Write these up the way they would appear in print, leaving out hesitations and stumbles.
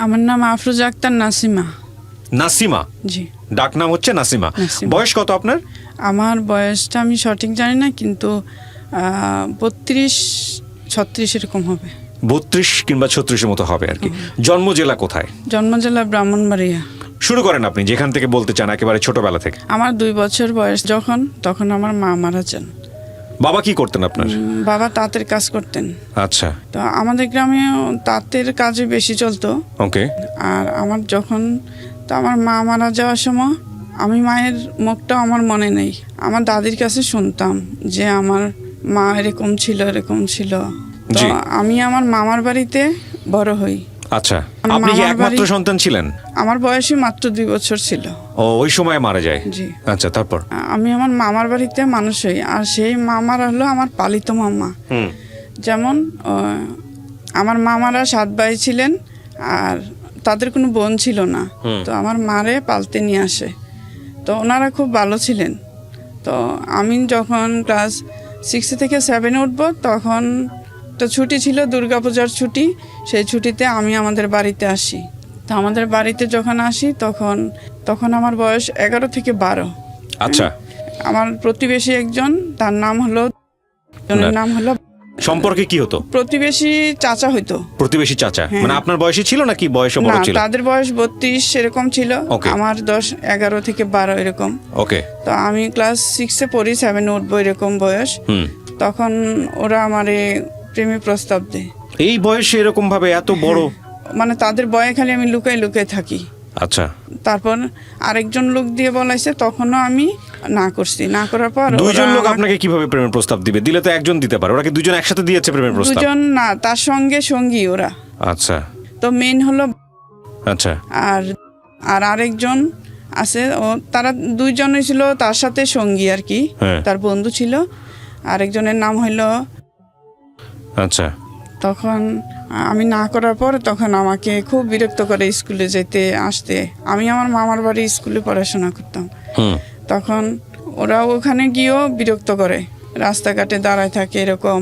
আমার নাম আফরোজা আক্তার নাসিমা। নাসিমা? জি। ডাক নাম হচ্ছে নাসিমা। বয়স কত আপনার? আমার বয়সটা আমি সঠিক জানি না, কিন্তু 32-36 এরকম হবে। 32 কিংবা 36-এর মতো হবে আর কি। জন্ম জেলা কোথায়? জন্ম জেলা ব্রাহ্মণবাড়িয়া। শুরু করেন আপনি যেখান থেকে বলতে চান, একেবারে ছোটবেলা থেকে। আমার 2 বছর বয়স তখন আমার মা মারা যান। বাবা কি করতেন আপনার? বাবা তাঁতের কাজ করতেন। আচ্ছা। তো আমাদের গ্রামে তাঁতের কাজে বেশি চলতো। ওকে। আর আমার আমার মা মারা যাওয়ার সময় আমি মায়ের মুখটা আমার মনে নেই, আমার দাদির কাছে শুনতাম যে আমার মা এরকম ছিল। তো আমি আমার মামার বাড়িতে বড় হই। আচ্ছা, আপনি কি একমাত্র সন্তান ছিলেন? আমার বয়সই মাত্র 2 বছর ছিল। ও, ওই সময় মারা যায়? জি। আচ্ছা, তারপর? আমি আমার মামার বাড়িতে মানুষ হই, আর সেই মামার হলো আমার পালিত মামা। যেমন আমার মামারা 7 ভাই ছিলেন, আর তাদের কোনো বোন ছিল না। তো আমার মারে পালতে নিয়ে আসে। তো ওনারা খুব ভালো ছিলেন। তো আমি যখন ক্লাস 6 থেকে 7-এ উঠবো, তখন তো ছুটি ছিল, দুর্গাপূজার ছুটি। সেই ছুটিতে আমি আমাদের বাড়িতে আসি। তো আমাদের বাড়িতে যখন আসি তখন আমার বয়স 11 থেকে 12। আচ্ছা। আমার প্রতিবেশী একজন, তার নাম হলো সম্পর্কে কি হতো? প্রতিবেশী চাচা হইতো। প্রতিবেশী চাচা মানে আপনার বয়সী ছিল নাকি বয়সে বড় ছিল? তাদের বয়স 32 এরকম ছিল, আমার 10, 11 থেকে 12 এরকম। ওকে। তো আমি ক্লাস 6-এ পড়ি, 7-এ উঠবো এরকম বয়স। তখন ওরা আমারে প্রেমে প্রস্তাব দেয়। এই বয়সে এরকম ভাবে এত বড়? মানে তাদের ভয়ে খালি আমি লুকাই থাকি। আচ্ছা। তারপর আরেকজন লোক দিয়ে বলাইছে, তখনও আমি না করছি। না করার পর দুইজন লোক আপনাকে কিভাবে প্রেমের প্রস্তাব দিবে? দিলে তো একজন দিতে পারে, ওরা কি দুজন একসাথে দিয়েছে প্রেমের প্রস্তাব? দুজন না, তার সঙ্গে সঙ্গী ওরা। আচ্ছা। তো মেন হলো। আচ্ছা। আর আরেকজন আছে, তারা 2 জনই ছিল তার সাথে সঙ্গী আর কি, তার বন্ধু ছিল। আরেকজনের নাম হইলো। আচ্ছা। তখন আমি না করার পর তখন আমাকে খুব বিরক্ত করে স্কুলে যেতে আসতে। আমি আমার মামার বাড়ি স্কুলে পড়াশোনা করতাম। তখন ওরা ওখানে গিয়েও বিরক্ত করে, রাস্তাঘাটে দাঁড়ায় থাকে, এরকম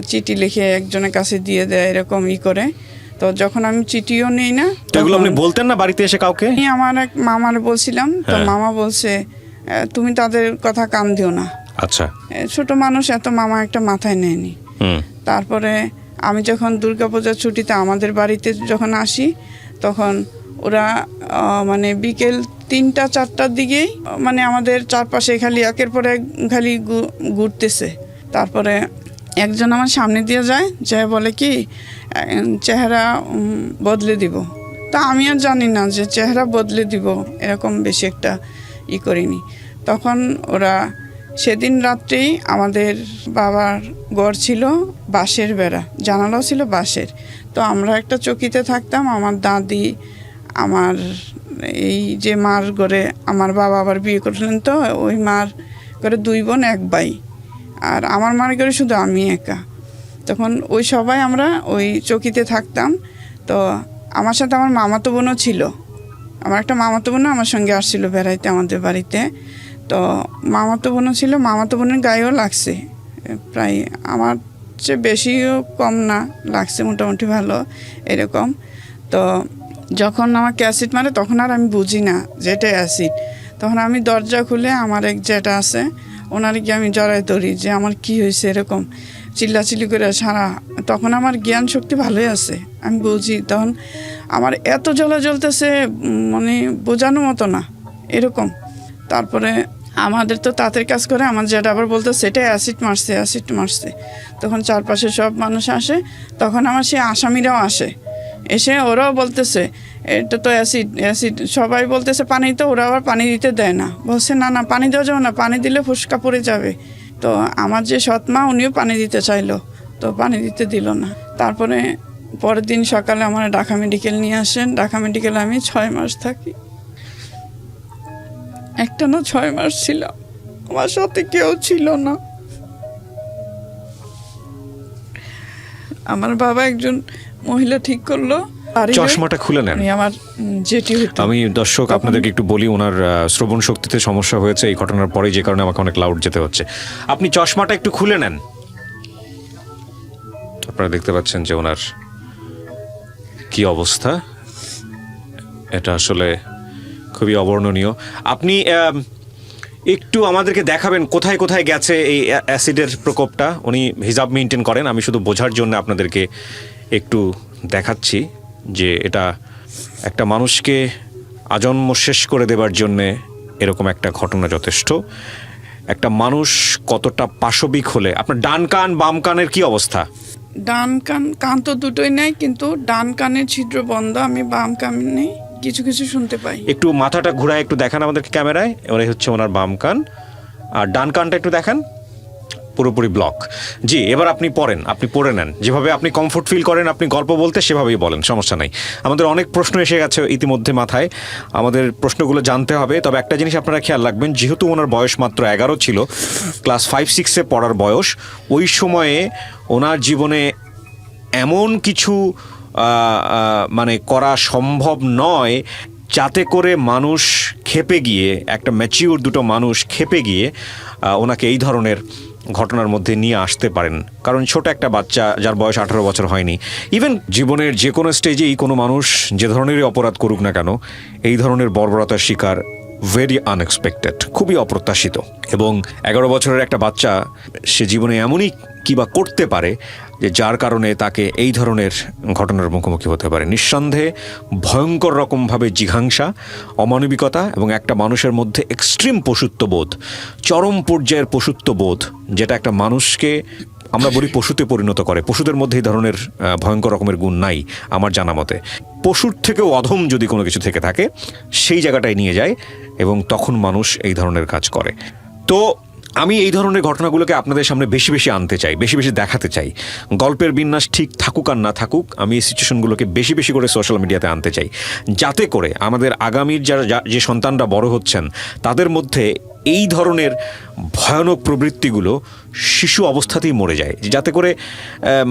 চিঠি লিখে একজনের কাছে দিয়ে দেয়, এরকম করে। তো যখন আমি চিঠিও নেই না, এগুলো আপনি বলতেন না বাড়িতে এসে কাউকে? আমি আমার এক মামার বলছিলাম, তো মামা বলছে তুমি তাদের কথা কান দিও না। আচ্ছা। ছোট মানুষ, এত মামা একটা মাথায় নেয়নি। তারপরে আমি যখন দুর্গাপূজার ছুটিতে আমাদের বাড়িতে যখন আসি, তখন ওরা মানে বিকেল 3টা-4টার দিকেই মানে আমাদের চারপাশে খালি একের পর এক খালি ঘুরতেছে। তারপরে একজন আমার সামনে দিয়ে যায়, বলে কি চেহারা বদলে দিব। তা আমি আর জানি না যে চেহারা বদলে দিব, এরকম বেশি একটা করিনি। তখন ওরা সেদিন রাত্রেই, আমাদের বাবার ঘর ছিল বাঁশের বেড়া, জানালাও ছিল বাঁশের। তো আমরা একটা চকিতে থাকতাম। আমার দাদি, আমার এই যে মার ঘরে আমার বাবা আবার বিয়ে করলেন, তো ওই মার ঘরে 2 বোন 1 ভাই, আর আমার মার ঘরে শুধু আমি একা। তখন ওই সবাই আমরা ওই চকিতে থাকতাম। তো আমার সাথে আমার মামাতো বোনও ছিল। আমার একটা মামাতো বোন আমার সঙ্গে আসছিল বেড়াইতে আমাদের বাড়িতে। তো মামাতো বোনও ছিল, মামাতো বোনের গায়েও লাগছে, প্রায় আমার চেয়ে বেশিও কম না, লাগছে মোটামুটি ভালো এরকম। তো যখন আমাকে অ্যাসিড মারে, তখন আর আমি বুঝি না যে এটা অ্যাসিড। তখন আমি দরজা খুলে আমার এক যেটা আছে ওনার গিয়ে আমি জড়াই ধরি যে আমার কি হয়েছে, এরকম চিল্লাচিল্লি করে সারা। তখন আমার জ্ঞান শক্তি ভালোই আছে, আমি বুঝি। তখন আমার এত জ্বলতেছে, মানে বোঝানোর মতো না এরকম। তারপরে আমাদের তো তাঁতের কাজ করে, আমার যেটা আবার বলতো সেটা অ্যাসিড মারছে। তখন চারপাশে সব মানুষ আসে, তখন আমার সেই আসামিরাও আসে, এসে ওরাও বলতেছে এটা তো অ্যাসিড। সবাই বলতেছে পানি, তো ওরা আবার পানি দিতে দেয় না, বলছে না পানি দেওয়া যাবে না, পানি দিলে ফুসকা পড়ে যাবে। তো আমার যে সৎমা, উনিও পানি দিতে চাইলো, তো পানি দিতে দিল না। তারপরে পরের দিন সকালে আমার ঢাকা মেডিকেল নিয়ে আসেন। ঢাকা মেডিকেলে আমি 6 মাস থাকি। একটা না 6 মাস ছিলাম, আমার সাথে কেউ ছিল না। আমার বাবা একজন মহিলা ঠিক করলো। চশমাটা খুলে নেন। আমার যেটি হতো, আমি দর্শক আপনাদেরকে একটু বলি, ওনার শ্রবণ শক্তিতে সমস্যা হয়েছে এই ঘটনার পরে, যে কারণে আমাকে অনেক লাউড যেতে হচ্ছে। আপনি চশমাটা একটু খুলে নেন। আপনারা দেখতে পাচ্ছেন যে ওনার কি অবস্থা, এটা আসলে খুবই অবর্ণনীয়। আপনি একটু আমাদেরকে দেখাবেন কোথায় কোথায় গেছে এই অ্যাসিডের প্রকোপটা? উনি হিসাব মেনটেন করেন, আমি শুধু বোঝার জন্য আপনাদেরকে একটু দেখাচ্ছি যে এটা একটা মানুষকে আজন্ম শেষ করে দেবার জন্যে এরকম একটা ঘটনা যথেষ্ট। একটা মানুষ কতটা পাশবিক হলে, আপনার ডান কান বাম কানের কি অবস্থা? ডান কান তো দুটোই নাই, কিন্তু ডান কানের ছিদ্র বন্ধ, আমি বাম কানে কিছু কিছু শুনতে পাই। একটু মাথাটা ঘুরায় একটু দেখান আমাদেরকে ক্যামেরায়। এবারে হচ্ছে ওনার বাম কান, আর ডান কানটা একটু দেখান, পুরোপুরি ব্লক। জি, এবার আপনি পড়ে নেন যেভাবে আপনি কমফোর্ট ফিল করেন, আপনি গল্প বলতে সেভাবেই বলেন, সমস্যা নাই। আমাদের অনেক প্রশ্ন এসে গেছে ইতিমধ্যে মাথায়, আমাদের প্রশ্নগুলো জানতে হবে। তবে একটা জিনিস আপনারা খেয়াল রাখবেন, যেহেতু ওনার বয়স মাত্র 11 ছিল, ক্লাস 5-6-এ পড়ার বয়স, ওই সময়ে ওনার জীবনে এমন কিছু মানে করা সম্ভব নয় যাতে করে মানুষ ক্ষেপে গিয়ে, একটা ম্যাচিউর দুটো মানুষ ক্ষেপে গিয়ে ওনাকে এই ধরনের ঘটনার মধ্যে নিয়ে আসতে পারেন। কারণ ছোট একটা বাচ্চা যার বয়স 18 বছর হয়নি, ইভেন জীবনের যে কোনো স্টেজেই কোনো মানুষ যে ধরনেরই অপরাধ করুক না কেন, এই ধরনের বর্বরতার শিকার ভেরি আনএক্সপেক্টেড, খুবই অপ্রত্যাশিত। এবং 11 বছরের একটা বাচ্চা, সে জীবনে এমনই কিবা করতে পারে যে যার কারণে তাকে এই ধরনের ঘটনার মুখোমুখি হতে পারে। নিঃসন্দেহে ভয়ঙ্কর রকমভাবে জিঘাংসা, অমানবিকতা এবং একটা মানুষের মধ্যে এক্সট্রিম পশুত্ববোধ, চরম পর্যায়ের পশুত্ববোধ, যেটা একটা মানুষকে আমরা বলি পশুতে পরিণত করে। পশুদের মধ্যে এই ধরনের ভয়ঙ্কর রকমের গুণ নাই আমার জানা মতে। পশুর থেকেও অধম যদি কোনো কিছু থেকে থাকে, সেই জায়গাটায় নিয়ে যায় এবং তখন মানুষ এই ধরনের কাজ করে। তো আমি এই ধরনের ঘটনাগুলোকে আপনাদের সামনে বেশি বেশি আনতে চাই, বেশি বেশি দেখাতে চাই। গল্পের বিন্যাস ঠিক থাকুক আর না থাকুক, আমি এই সিচুয়েশনগুলোকে বেশি বেশি করে সোশ্যাল মিডিয়াতে আনতে চাই, যাতে করে আমাদের আগামীর যে সন্তানরা বড় হচ্ছেন তাদের মধ্যে এই ধরনের ভয়ানক প্রবৃত্তিগুলো শিশু অবস্থাতেই মরে যায়, যাতে করে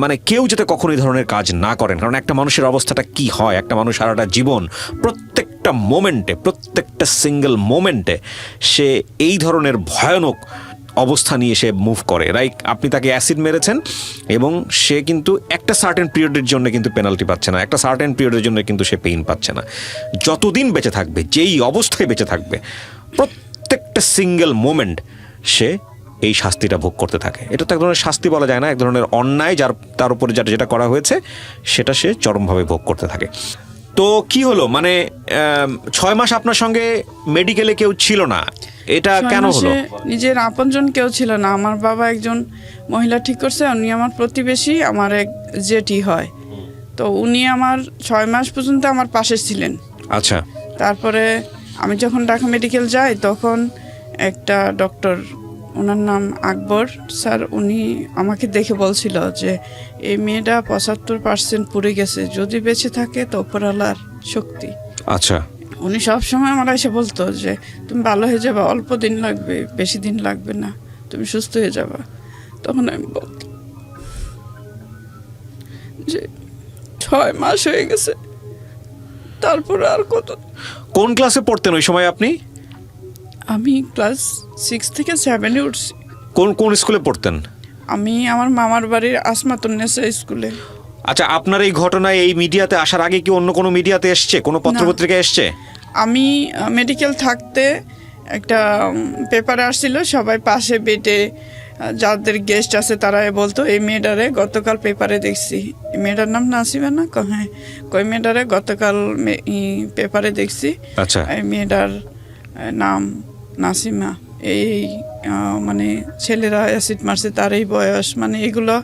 মানে কেউ যাতে কখনো এই ধরনের কাজ না করেন। কারণ একটা মানুষের অবস্থাটা কি হয়, একটা মানুষ সারাটা জীবন প্রত্যেকটা মোমেন্টে, প্রত্যেকটা সিঙ্গেল মোমেন্টে সে এই ধরনের ভয়ানক অবস্থা নিয়ে সে মুভ করে। রাইট, আপনি তাকে অ্যাসিড মেরেছেন এবং সে কিন্তু একটা সার্টেন পিরিয়ডের জন্য কিন্তু পেনাল্টি পাচ্ছে না, একটা সার্টেন পিরিয়ডের জন্য কিন্তু সে পেইন পাচ্ছে না। যতদিন বেঁচে থাকবে, যেই অবস্থায় বেঁচে থাকবে, প্রত্যেকটা সিঙ্গেল মোমেন্ট সে এই শাস্তিটা ভোগ করতে থাকে। এটা তো এক ধরনের শাস্তি বলা যায় না, এক ধরনের অন্যায়, যার তার উপরে যেটা করা হয়েছে সেটা সে চরমভাবে ভোগ করতে থাকে। তো কি হলো, মানে 6 মাস আপনার সঙ্গে মেডিকেলে কেউ ছিল না, এটা কেন হলো? নিজের আপনজন কেউ ছিল না। আমার বাবা একজন মহিলা ঠিক করছে, উনি আমার প্রতিবেশী, আমার এক জেঠি হয়। তো উনি আমার 6 মাস পর্যন্ত আমার পাশে ছিলেন। আচ্ছা। তারপরে আমি যখন ঢাকা মেডিকেল যাই, তখন একটা ডক্টর, ওনার নাম আকবর স্যার, উনি আমাকে দেখে বলছিল যে এই মেয়েটা 75% পুড়ে গেছে, যদি বেঁচে থাকে তো উপরওয়ালার শক্তি। আচ্ছা। উনি সবসময় আমার এসে বলতো যে তুমি ভালো হয়ে যাবে, অল্প দিন লাগবে, বেশি দিন লাগবে না, তুমি সুস্থ হয়ে যাবা। তখন আমি বলতাম যে 6 মাস হয়ে গেছে, তারপর আর কত। কোন ক্লাসে পড়তেন ওই সময় আপনি? আমি ক্লাস 6 থেকে 7-এ উঠছি। কোন স্কুলে পড়তেন? আমি আমার মামার বাড়ির আসমাতুন্নেসা স্কুলে। আচ্ছা, আপনার এই ঘটনায় এই মিডিয়াতে আসার আগে কি অন্য কোনো মিডিয়াতে এসছে, কোনো পত্রপত্রিকা এসছে? আমি মেডিকেল থাকতে একটা পেপারে আসছিল, সবাই পাশে বেডে যাদের গেস্ট আছে তারা বলতো এই মেয়েটারে গতকাল পেপারে দেখছি। এই মেয়েটার নাম নাসিমা না? হ্যাঁ, কই মেয়েটারে গতকাল পেপারে দেখছি। আচ্ছা। এই মেয়েটার নাম নাসিমা, এই মানে ছেলেরা অ্যাসিড মারছে, তার এই বয়স, মানে এগুলো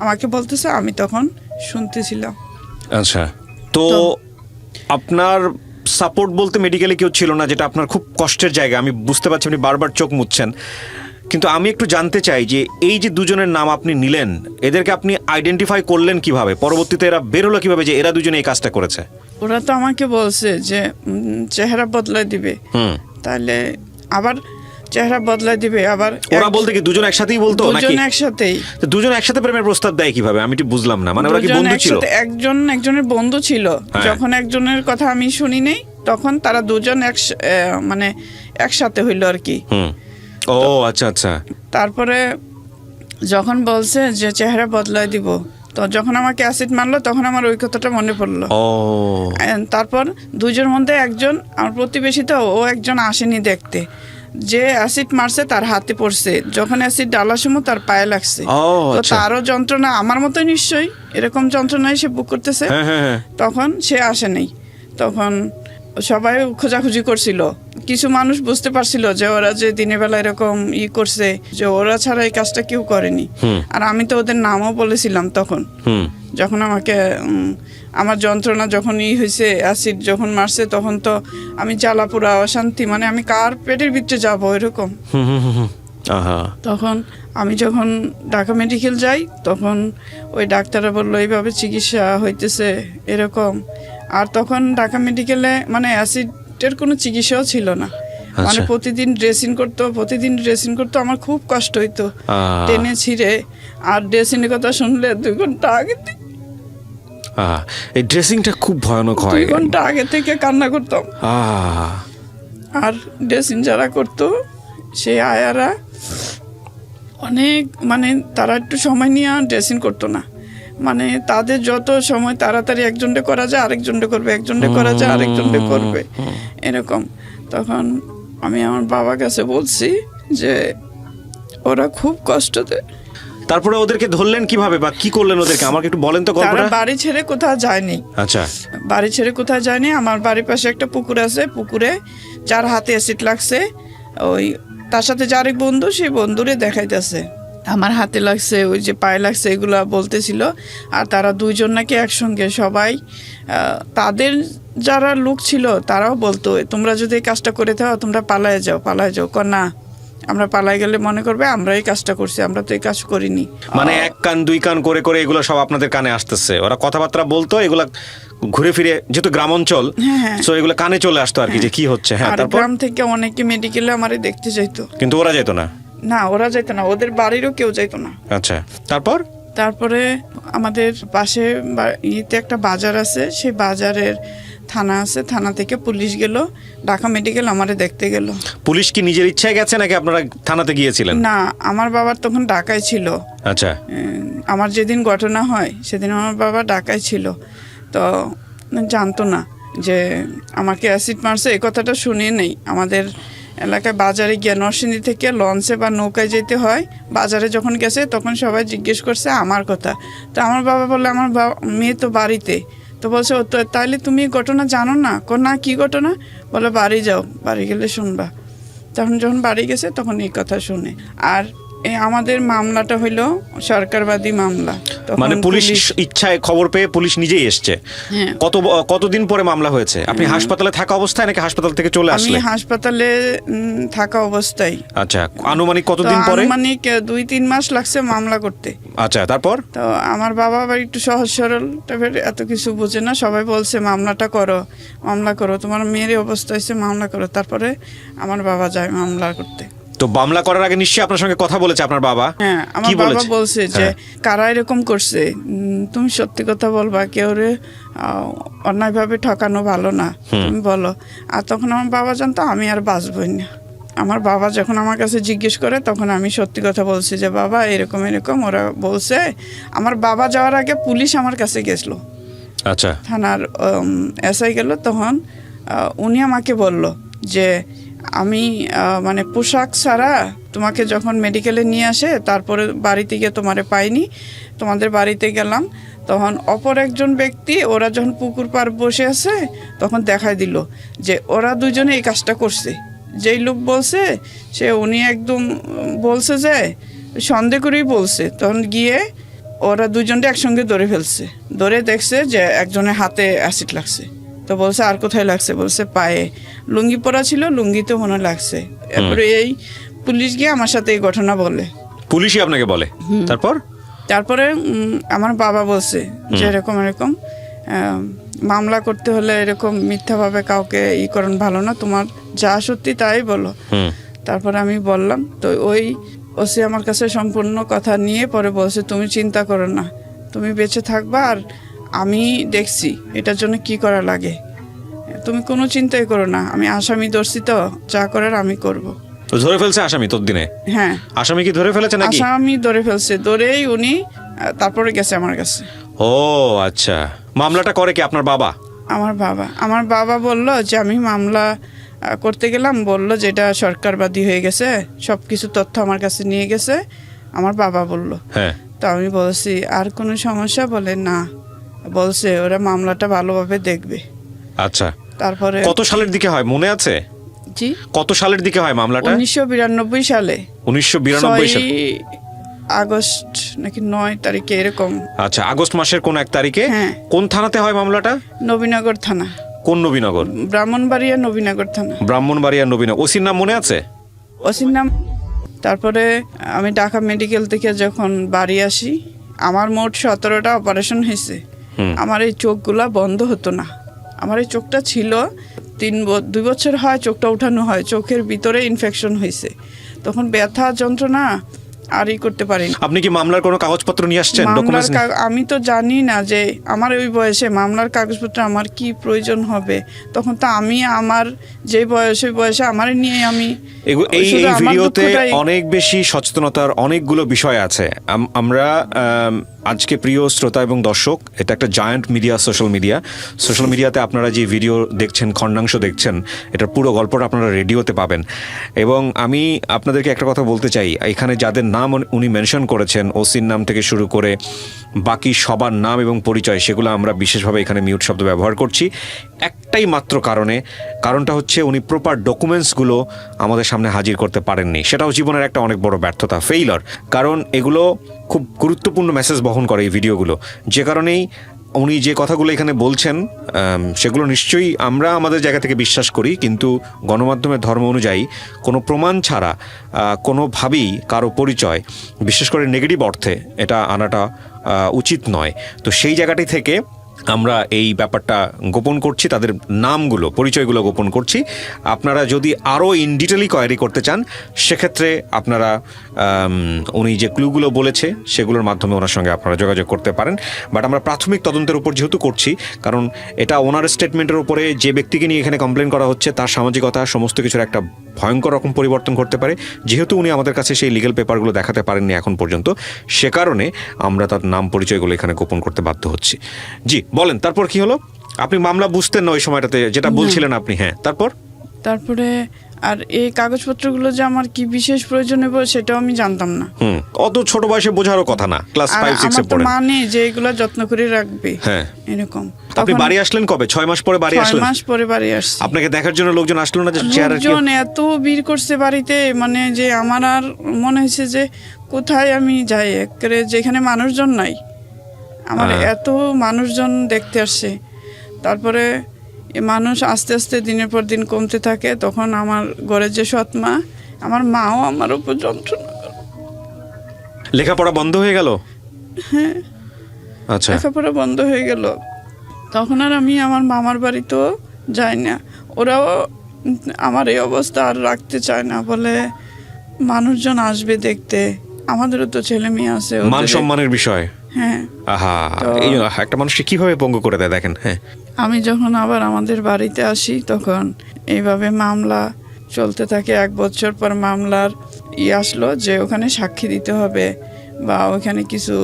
আমাকে বলতেছে, আমি তখন শুনতেছিলাম। আচ্ছা। তো আপনার সাপোর্ট বলতে মেডিকেলে কেউ ছিল না, যেটা আপনার খুব কষ্টের জায়গা। আমি বুঝতে পারছি আপনি বারবার চোখ মুছছেন, কিন্তু আমি একটু জানতে চাই যে এই যে দুজনের নাম আপনি নিলেন, এদেরকে আপনি আইডেন্টিফাই করলেন কিভাবে? পরবর্তীতে এরা বের হলো কিভাবে যে এরা দুজনে এই কাজটা করেছে? ওরা তো আমাকে বলছে যে চেহারা বদলায় দিবে, তাহলে আবার চেহারা বদলায় দিবে। আবার ওরা বলতে কি দুজন একসাথেই বলতো নাকি? দুজন একসাথেই। তো দুজন একসাথে প্রেমের প্রস্তাব দেয় কিভাবে, আমি একটু বুঝলাম না। মানে ওরা কি বন্ধু ছিল? একজনের বন্ধু ছিল। যখন একজনের কথা আমি শুনি নাই, তখন তারা দুজন মানে একসাথে হইলো আর কি। ও আচ্ছা আচ্ছা। তারপরে যখন বলছে যে চেহারা বদলায় দিব, তো যখন আমাকে অ্যাসিড মারলো তখন আমার ওই কথাটা মনে পড়লো। ও তারপর দুইজনের মধ্যে একজন আমার প্রতিবেশী, তো ও একজন আসেনি দেখতে, যে অ্যাসিড মারছে তার হাতে পড়ছে, যখন অ্যাসিড ডালার সময় তার পায়ে লাগছে। ও তো আচ্ছা। তারও যন্ত্রণা আমার মতো নিশ্চয়ই এরকম যন্ত্রণায় সে বুক করতেছে। হ্যাঁ হ্যাঁ হ্যাঁ। তখন সে আসেনি। তখন সবাই খোঁজাখুঁজি করছিল, কিছু মানুষ বুঝতে পারছিল যে ওরা যে দিনের বেলা এরকম করছে, যে ওরা ছাড়া এই কাজটা কেউ করেনি। আর আমি তো ওদের নামও বলেছিলাম তখন, যখন আমাকে আমার যন্ত্রণা যখন হয়েছে, অ্যাসিড যখন মারছে, তখন তো আমি জ্বালাপুরা অশান্তি, মানে আমি কার পেটের ভিতরে যাবো এরকম। তখন আমি যখন ঢাকা মেডিকেল যাই, তখন ওই ডাক্তাররা বললো এইভাবে চিকিৎসা হইতেছে এরকম। আর তখন ঢাকা মেডিকেলে মানে অ্যাসিডের কোনো চিকিৎসাও ছিল না, মানে প্রতিদিন ড্রেসিং করতো, আমার খুব কষ্ট হইতো, টেনে ছিঁড়ে। আর ড্রেসিংয়ের কথা শুনলে 2 ঘন্টা আগে এই ড্রেসিংটা খুব ভয়ানক হয়। 2 ঘন্টা আগে থেকে কান্না করতাম। আর ড্রেসিং যারা করতো সেই আয়ারা অনেক, মানে তারা একটু সময় নিয়ে ড্রেসিং করতো না, মানে তাদের যত সময় তাড়াতাড়ি একজনটা করা যায় আরেকজনটা করবে, একজনটা করা যায় আরেকজনটা করবে এরকম। তখন আমি আমার বাবার কাছে বলছি যে ওরা খুব কষ্ট দেয়। তারপরে ওদেরকে ধরলেন কিভাবে বা কি করলেন ওদেরকে, আমাকে একটু বলেন তো তারা গল্পটা। বাড়ি ছেড়ে কোথাও যায়নি। আচ্ছা। বাড়ি ছেড়ে কোথাও যায়নি। আমার বাড়ির পাশে একটা পুকুর আছে, পুকুরে যার হাতে অ্যাসিড লাগছে, ওই তার সাথে যার এক বন্ধু, সেই বন্ধুরে দেখাইতেছে আমার হাতে লাগছে, ওই যে পায়ে লাগছে, এগুলা বলতেছিল। আর তারা 2 জন নাকি একসঙ্গে, সবাই তাদের যারা লোক ছিল তারাও বলতো তোমরা যদি এই কাজটা করে থাকো তোমরা পালায় যাও। না, আমরা পালাই গেলে মনে করবে আমরা এই কাজটা করছি, আমরা তো এই কাজ করিনি। মানে 1 কান 2 কান করে করে এগুলো সব আপনাদের কানে আসতেছে, ওরা কথাবার্তা বলতো, এগুলা ঘুরে ফিরে, যেহেতু গ্রাম অঞ্চল, তো এগুলো কানে চলে আসতো আর কি, যে কি হচ্ছে। হ্যাঁ, তারপর গ্রাম থেকে অনেকে মেডিকেলে আমারে দেখতে যাইতো, কিন্তু ওরা যেত না। না, ওরা যাইতো না, ওদের বাড়িরও কেউ যাইতো না। আচ্ছা। তারপরে আমাদের পাশে ইতে একটা বাজার আছে, সেই বাজারের থানা আছে, থানা থেকে পুলিশ গেল, ঢাকা মেডিকেল আমারে দেখতে গেল। পুলিশ কি নিজের ইচ্ছায় গেছে নাকি আপনারা থানাতে গিয়েছিলেন? না, আমার বাবার তখন ঢাকায় ছিল। আচ্ছা। আমার যেদিন ঘটনা হয় সেদিন আমার বাবা ঢাকায় ছিল, তো জানতো না যে আমাকে অ্যাসিড মারছে, এই কথাটা শুনে নেই। আমাদের এলাকায় বাজারে গিয়ে নরসিংদী থেকে লঞ্চে বা নৌকায় যেতে হয়, বাজারে যখন গেছে তখন সবাই জিজ্ঞেস করছে আমার কথা। তো আমার বাবা বললে আমার মেয়ে তো বাড়িতে, তো বলছে ও তো, তাহলে তুমি ঘটনা জানো না? না, কি ঘটনা? বলে বাড়ি যাও, বাড়ি গেলে শুনবা। তখন যখন বাড়ি গেছে তখন এই কথা শুনে। আর আমাদের মামলাটা হইলো সরকারবাদী মামলা। মানে পুলিশ ইচ্ছায় খবর পেয়ে পুলিশ নিজেই এসছে। কতদিন পরে মামলা হয়েছে? আপনি হাসপাতালে থাকা অবস্থায় নাকি হাসপাতাল থেকে চলে আসলেন? আমি হাসপাতালে থাকা অবস্থায়। আচ্ছা, আনুমানিক কতদিন পরে? আনুমানিক 2-3 মাস লাগছে মামলা করতে। আচ্ছা, তারপর? তো আমার বাবা আবার একটু সহজ সরল, এত কিছু বোঝে না, সবাই বলছে মামলা করো, তোমার মেয়ের অবস্থা হয়েছে, মামলা করো। তারপরে আমার বাবা যায় মামলা করতে। তো মামলা করার আগে নিশ্চয়ই আপনার সঙ্গে কথা বলেছে আপনার বাবা? হ্যাঁ, আমার বাবা বলছে যে কারা এরকম করছে, তুমি সত্যি কথা বলবা, কেউ অন্যায়ভাবে ঠকানো ভালো না, তুমি বলো। আর তখন আমার বাবা জানতো আমি আর বাঁচবই না। আমার বাবা যখন আমার কাছে জিজ্ঞেস করে তখন আমি সত্যি কথা বলছি যে বাবা এরকম ওরা বলছে। আমার বাবা যাওয়ার আগে পুলিশ আমার কাছে গেছিল। আচ্ছা। থানার এসআই গেল, তখন উনি আমাকে বলল যে আমি মানে পোশাক ছাড়া তোমাকে যখন মেডিকেলে নিয়ে আসে, তারপরে বাড়িতে গিয়ে তোমারে পাইনি, তোমাদের বাড়িতে গেলাম, তখন অপর একজন ব্যক্তি, ওরা যখন পুকুর পার বসে আছে তখন দেখাই দিল যে ওরা 2 জনে এই কাজটা করছে। যেই লোক বলছে উনি একদম বলছে যে সন্দেহ করেই বলছে। তখন গিয়ে ওরা 2 জনটা একসঙ্গে ধরে ফেলছে, ধরে দেখছে যে একজনের হাতে অ্যাসিড লাগছে। তো বলছে আর কোথায় লাগছে? বলছে পায়ে, লুঙ্গি পরা ছিল, লুঙ্গিতে মনে লাগছে। এরপরে এই পুলিশ গিয়ে আমার সাথে এই ঘটনা বলে। পুলিশই আপনাকে বলে? তারপরে আমার বাবা বলছে যে এরকম মামলা করতে হলে এরকম মিথ্যাভাবে কাউকে করেন ভালো না, তোমার যা সত্যি তাই বলো। তারপরে আমি বললাম, তো ওই ওসি আমার কাছে সম্পূর্ণ কথা নিয়ে পরে বলছে তুমি চিন্তা করো না, তুমি বেঁচে থাকবা, আর আমি দেখছি এটার জন্য কি করা লাগে, তুমি কোনো চিন্তাই করো না, আমি আসামি ধরছি, তো যা করার আমি করব। ধরে ফেলছে আসামি তোর দিনে? হ্যাঁ। আসামি কি ধরে ফেলেছে নাকি? আসামি ধরে ফেলছে, ধরেই উনি তারপরে গেছে আমার কাছে। ও আচ্ছা, মামলাটা করে কি আপনার বাবা? আমার বাবা বলল যে আমি মামলা করতে গেলাম, বলল যে এটা সরকারবাদী হয়ে গেছে, সব কিছু তথ্য আমার কাছে নিয়ে গেছে, আমার বাবা বলল। হ্যাঁ, তো আমি বলছি আর কোনো সমস্যা, বলে না, বলছে ওরা মামলাটা ভালোভাবে দেখবে। আচ্ছা, তারপরে কত সালের দিকে হয় মনে আছে? জি, কত সালের দিকে হয় মামলাটা? 1992 সালে, 1992 সালে। 6 আগস্ট নাকি 9 তারিখে এরকম। আচ্ছা, আগস্ট মাসের কোন এক তারিখে? হ্যাঁ। কোন থানাতে হয় মামলাটা? নবীনগর থানা। কোন নবীনগর? ব্রাহ্মণবাড়িয়া নবীনগর থানা। ব্রাহ্মণবাড়িয়া নবীনগর। ওসির নাম মনে আছে? ওসির নাম। তারপরে আমি ঢাকা মেডিকেল থেকে যখন বাড়ি আসি, আমার মোট 17টা অপারেশন হয়েছে। আমার এই চোখগুলা বন্ধ হতো না। আমার এই চোখটা ছিল 2 বছর হয় চোখটা উঠানো হয়, চোখের ভিতরে ইনফেকশন হয়েছে, তখন ব্যথা যন্ত্রণা আর করতে পারিনি। আপনি কি মামলার কোনো কাগজপত্র নিয়ে আসছেন? মামলার ডকুমেন্টস? আমি তো জানি না যে আমার ওই বয়সে মামলার কাগজপত্র আমার কি প্রয়োজন হবে। তখন তো আমি আমার যে বয়সে আমার নিয়ে আমি এই শুধু আমার ভিডিওতে দুঃখটাই- অনেক বেশি সচেতনতার অনেকগুলো বিষয় আছে। আমরা আজকে প্রিয় শ্রোতা এবং দর্শক, এটা একটা জায়ান্ট মিডিয়া, সোশ্যাল মিডিয়াতে আপনারা যে ভিডিও দেখছেন, খণ্ডাংশ দেখছেন, এটার পুরো গল্পটা আপনারা রেডিওতে পাবেন। এবং আমি আপনাদেরকে একটা কথা বলতে চাই, এখানে যাদের নাম উনি মেনশন করেছেন, ওসির নাম থেকে শুরু করে বাকি সবার নাম এবং পরিচয়, সেগুলো আমরা বিশেষভাবে এখানে মিউট শব্দ ব্যবহার করছি একটাই মাত্র কারণটা হচ্ছে উনি প্রপার ডকুমেন্টসগুলো আমাদের সামনে হাজির করতে পারেননি। সেটাও জীবনের একটা অনেক বড় ব্যর্থতা, ফেইলার। কারণ এগুলো খুব গুরুত্বপূর্ণ মেসেজ বহন করে এই ভিডিওগুলো, যে কারণেই উনি যে কথাগুলো এখানে বলছেন সেগুলো নিশ্চয়ই আমরা আমাদের জায়গা থেকে বিশ্বাস করি, কিন্তু গণমাধ্যমের ধর্ম অনুযায়ী কোনো প্রমাণ ছাড়া কোনোভাবেই কারো পরিচয়, বিশেষ করে নেগেটিভ অর্থে, এটা আনাটা উচিত নয়। তো সেই জায়গাটি থেকে আমরা এই ব্যাপারটা গোপন করছি, তাদের নামগুলো, পরিচয়গুলো গোপন করছি। আপনারা যদি আরও ইন ডিটেলি কোয়ারি করতে চান, সেক্ষেত্রে আপনারা উনি যে ক্লুগুলো বলেছে সেগুলোর মাধ্যমে ওনার সঙ্গে আপনারা যোগাযোগ করতে পারেন। বাট আমরা প্রাথমিক তদন্তের উপর যেহেতু করছি, কারণ এটা ওনার স্টেটমেন্টের উপরে যে ব্যক্তিকে নিয়ে এখানে কমপ্লেন করা হচ্ছে তার সামাজিকতা সমস্ত কিছুর একটা ভয়ঙ্কর রকম পরিবর্তন করতে পারে। যেহেতু উনি আমাদের কাছে সেই লিগ্যাল পেপারগুলো দেখাতে পারেননি এখন পর্যন্ত, সে কারণে আমরা তার নাম পরিচয়গুলো এখানে গোপন করতে বাধ্য হচ্ছি। জি বলেন, তারপর কি হলো? আপনি মামলা বুঝতেন না ওই সময়টাতে, যেটা বলছিলেন আপনি। হ্যাঁ, তারপরে আর এই কাগজপত্রগুলো যে আমার কি বিশেষ প্রয়োজন হবে সেটাও আমি জানতাম না। অত ছোট বয়সে বোঝারও কথা না, ক্লাস 5-6 এ পড়েন। মানে যে এগুলো যত্ন করে রাখবে, হ্যাঁ এরকম। আপনি বাড়ি আসলেন কবে? 6 মাস পরে বাড়ি আসলেন? 6 মাস পরে বাড়ি আসছি। আপনাকে দেখার জন্য লোকজন আসলো না? যে চেহারা কি লোকজন এত ভিড় করছে বাড়িতে, মানে যে আমার আর মনে হয়েছে যে কোথায় আমি যাই, একেবারে যেখানে মানুষজন নাই, আমার এত মানুষজন দেখতে আসছে। তারপরে মানুষ আস্তে আস্তে দিনের পর দিন কমতে থাকে, তখন আমার ঘরের যে সৎ মা, আমার মাও আমার উপর যন্ত্রণা। লেখাপড়া বন্ধ হয়ে গেল? হ্যাঁ, আচ্ছা, লেখাপড়া বন্ধ হয়ে গেল। তখন আর আমি আমার মামার বাড়িতেও যাই না। ওরাও আমার এই অবস্থা আর রাখতে চায় না, বলে মানুষজন আসবে দেখতে, আমাদেরও তো ছেলে মেয়ে আছে। মান সম্মানের বিষয়। হ্যাঁ, আহা, এই একটা মানুষকে কিভাবে পঙ্গু করে দেয় দেখেন। হ্যাঁ, আমি যখন আবার আমাদের বাড়িতে আসি, তখন এইভাবে মামলা চলতে থাকে। 1 বছর পর মামলার আসলো যে ওখানে সাক্ষী দিতে হবে বা ওখানে কিছু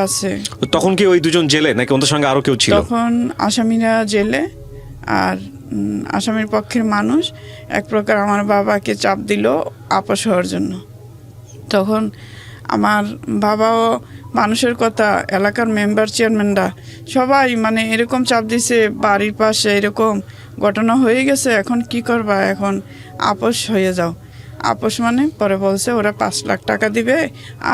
আছে। তখন কি ওই দুজন জেলে নাকি ওদের সঙ্গে আরো কেউ ছিল? তখন আসামিরা জেলে, আর আসামির পক্ষের মানুষ এক প্রকার আমার বাবাকে চাপ দিল আপস হওয়ার জন্য। তখন আমার বাবাও মানুষের কথা, এলাকার মেম্বার চেয়ারম্যানরা সবাই মানে এরকম চাপ দিছে, বাড়ির পাশে এরকম ঘটনা হয়ে গেছে, এখন কি করবা, এখন আপস হয়ে যাও। আপস মানে পরে বলছে ওরা 5 লাখ টাকা দিবে,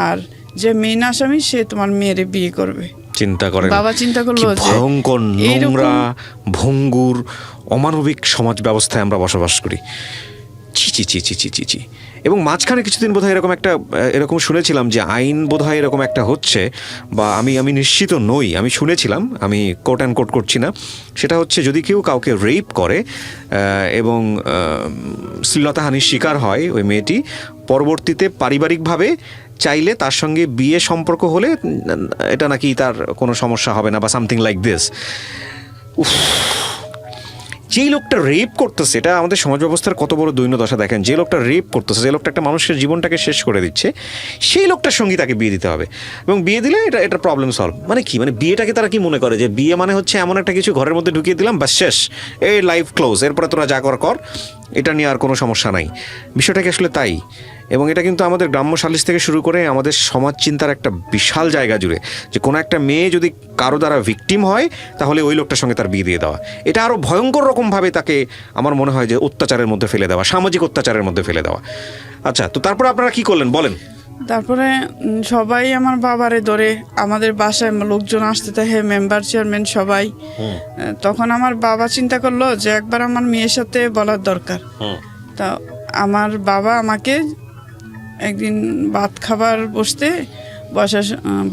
আর যে মেন আসামি সে তোমার মেয়েরে বিয়ে করবে। চিন্তা করেন, বাবা চিন্তা করলো যে ভয়ঙ্কর, নোংরা, ভঙ্গুর, অমানবিক সমাজ ব্যবস্থায় আমরা বসবাস করি। চি চি চি চি চি চি চি। এবং মাঝখানে কিছুদিন বোধহয় এরকম শুনেছিলাম যে আইন বোধহয় এরকম একটা হচ্ছে, বা আমি নিশ্চিত নই, আমি শুনেছিলাম, আমি কোট অ্যান্ড কোট করছি না। সেটা হচ্ছে যদি কেউ কাউকে রেপ করে এবং শ্লীলতাহানির শিকার হয় ওই মেয়েটি, পরবর্তীতে পারিবারিকভাবে চাইলে তার সঙ্গে বিয়ে সম্পর্ক হলে এটা নাকি তার কোনো সমস্যা হবে না, বা সামথিং লাইক দিস। যেই লোকটা রেপ করতেছে, এটা আমাদের সমাজ ব্যবস্থার কত বড় দৈন্যদশা দেখেন। যে লোকটা রেপ করতেছে, যে লোকটা একটা মানুষের জীবনটাকে শেষ করে দিচ্ছে, সেই লোকটার সঙ্গে তাকে বিয়ে দিতে হবে, এবং বিয়ে দিলে এটা প্রবলেম সলভ। মানে কি, মানে বিয়েটাকে তারা কি মনে করে যে বিয়ে মানে হচ্ছে এমন একটা কিছু ঘরের মধ্যে ঢুকিয়ে দিলাম, বাস শেষ, এই লাইফ ক্লোজ, এরপরে তোরা যা কর কর, এটা নিয়ে আর কোনো সমস্যা নাই। বিষয়টা কি আসলে তাই? এবং এটা কিন্তু আমাদের গ্রাম্য সালিশ থেকে শুরু করে আমাদের সমাজ চিন্তার একটা বিশাল জায়গা জুড়ে, যে কোনো একটা মেয়ে যদি কারো দ্বারা ভিকটিম হয় তাহলে ওই লোকটার সঙ্গে তার বিয়ে দিয়ে দেওয়া, এটা আরও ভয়ঙ্কর রকমভাবে তাকে আমার মনে হয় যে অত্যাচারের মধ্যে ফেলে দেওয়া, সামাজিক অত্যাচারের মধ্যে ফেলে দেওয়া। আচ্ছা, তো তারপরে আপনারা কি করলেন বলেন? তারপরে সবাই আমার বাবারে ধরে, আমাদের বাসায় লোকজন আসতে থাকে, মেম্বার চেয়ারম্যান সবাই। তখন আমার বাবা চিন্তা করলো যে একবার আমার মেয়ের সাথে বলার দরকার। তা আমার বাবা আমাকে একদিন ভাত খাবার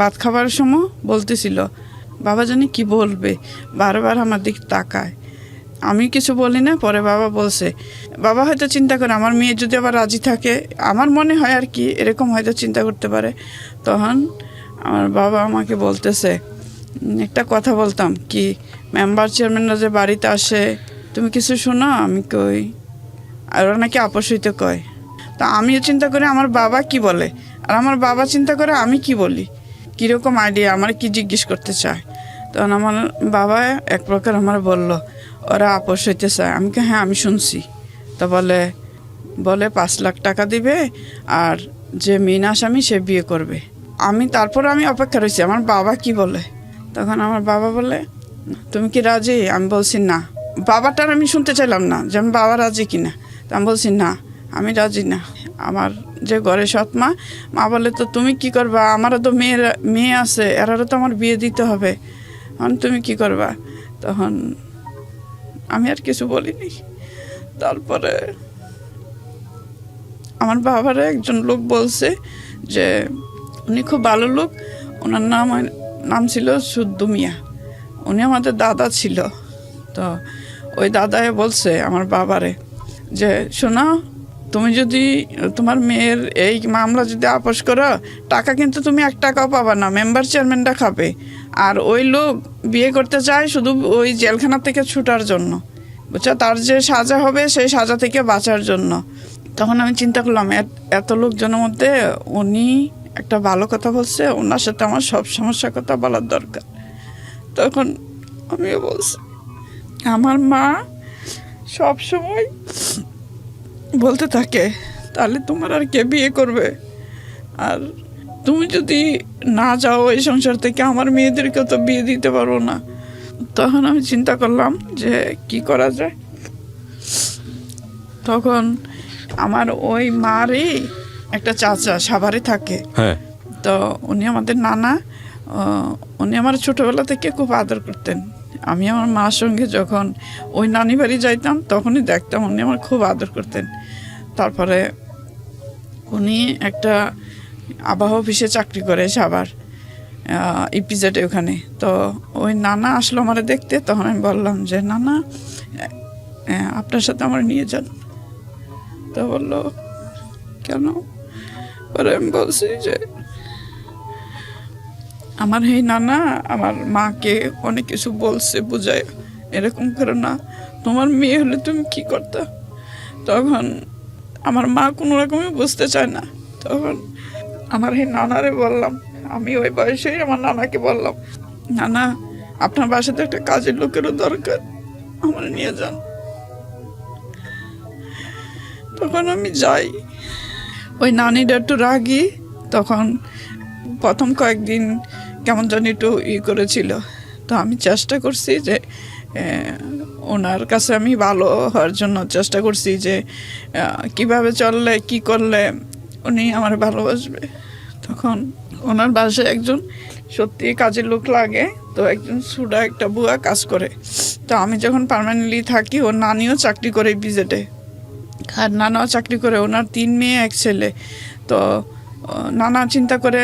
ভাত খাবার সময় বলতেছিল, বাবা জানি কি বলবে, বারবার আমার দিক তাকায়। আমি কিছু বলি না, পরে বাবা বলছে, বাবা হয়তো চিন্তা করে আমার মেয়ে যদি আবার রাজি থাকে, আমার মনে হয় আর কি এরকম হয়তো চিন্তা করতে পারে। তখন আমার বাবা আমাকে বলতেছে, একটা কথা বলতাম কি, মেম্বার চেয়ারম্যানরা যে বাড়িতে আসে তুমি কিছু শোনো? আমি কই, আর ওরা নাকি আপোষ হইতে কয়। তা আমিও চিন্তা করি আমার বাবা কি বলে, আর আমার বাবা চিন্তা করে আমি কি বলি, কীরকম আইডিয়া, আমার কি জিজ্ঞেস করতে চায়। তখন আমার বাবা এক প্রকার আমার বলল, ওরা আপোষ হইতে চায়। আমি হ্যাঁ আমি শুনছি। তা বলে 5 লাখ টাকা দিবে, আর যে মেন আসামি সে বিয়ে করবে। তারপর আমি অপেক্ষা রয়েছি আমার বাবা কি বলে। তখন আমার বাবা বলে, তুমি কি রাজি? আমি বলছি না। বাবাটার আমি শুনতে চাইলাম না যে আমি বাবা রাজি কিনা। তা আমি বলছি না, আমি রাজি না। আমার যে ঘরে সৎ মা বলে, তো তুমি কি করবা? আমারও তো মেয়ে আছে, এরারও তো আমার বিয়ে দিতে হবে, তুমি কি করবা? তখন আমি আর কিছু বলিনি। তারপরে আমার বাবারে একজন লোক বলছে যে উনি খুব ভালো লোক, ওনার নাম ছিল সুদ্দু মিয়া, উনি আমাদের দাদা ছিল। তো ওই দাদায় বলছে আমার বাবারে যে শোনো, তুমি যদি তোমার মেয়ের এই মামলা যদি আপোষ করো, টাকা কিন্তু তুমি 1 টাকাও পাবা না, মেম্বার চেয়ারম্যানটা খাবে। আর ওই লোক বিয়ে করতে চায় শুধু ওই জেলখানা থেকে ছুটার জন্য, বুঝছো, তার যে সাজা হবে সেই সাজা থেকে বাঁচার জন্য। তখন আমি চিন্তা করলাম এত লোকজনের মধ্যে উনি একটা ভালো কথা বলছে, ওনার সাথে আমার সব সমস্যার কথা বলার দরকার। তখন আমিও বলছি, আমার মা সব সময় বলতে থাকে, তাহলে তোমার আর কে বিয়ে করবে? আর তুমি যদি না যাও এই সংসার থেকে, আমার মেয়েদেরকেও তো বিয়ে দিতে পারবো না। তখন আমি চিন্তা করলাম যে কি করা যায়। তখন আমার ওই মারই একটা চাচা সাভারে থাকে, তো উনি আমাদের নানা, উনি আমার ছোটোবেলা থেকে খুব আদর করতেন। আমি আমার মার সঙ্গে যখন ওই নানি বাড়ি যাইতাম তখনই দেখতাম উনি আমার খুব আদর করতেন। তারপরে উনি একটা আবহাওয়া অফিসে চাকরি করে সাভার ইপিজেডে ওখানে। তো ওই নানা আসলো আমার দেখতে, তখন আমি বললাম যে নানা আপনার সাথে আমার নিয়ে যান। তো বললো কেন? পরে আমি বলছি যে আমার এই নানা আমার মাকে অনেক কিছু বলছে, বুঝায় এরকম করে না, তোমার মেয়ে হলে তুমি কি করতে? তখন আমার মা কোনো রকমই বুঝতে চায় না। তখন আমার এই নানারে বললাম, আমি ওই বয়সেই আমার নানাকে বললাম, নানা আপনার বাসাতে একটা কাজের লোকেরও দরকার, আমার নিয়ে যান। তখন আমি যাই। ওই নানিটা একটু রাগী, তখন প্রথম কয়েকদিন কেমন জানি একটু করেছিল। তো আমি চেষ্টা করছি যে ওনার কাছে আমি ভালো হওয়ার জন্য চেষ্টা করছি যে কিভাবে চললে কি করলে উনি আমার ভালোবাসবে। তখন ওনার বাসায় একজন সত্যি কাজের লোক লাগে, তো একজন সুডা একটা বুয়া কাজ করে। তো আমি যখন পার্মানেন্টলি থাকি, ওর নানিও চাকরি করে বিজেটে, আর নানাও চাকরি করে, ওনার 3 মেয়ে 1 ছেলে। তো নানা চিন্তা করে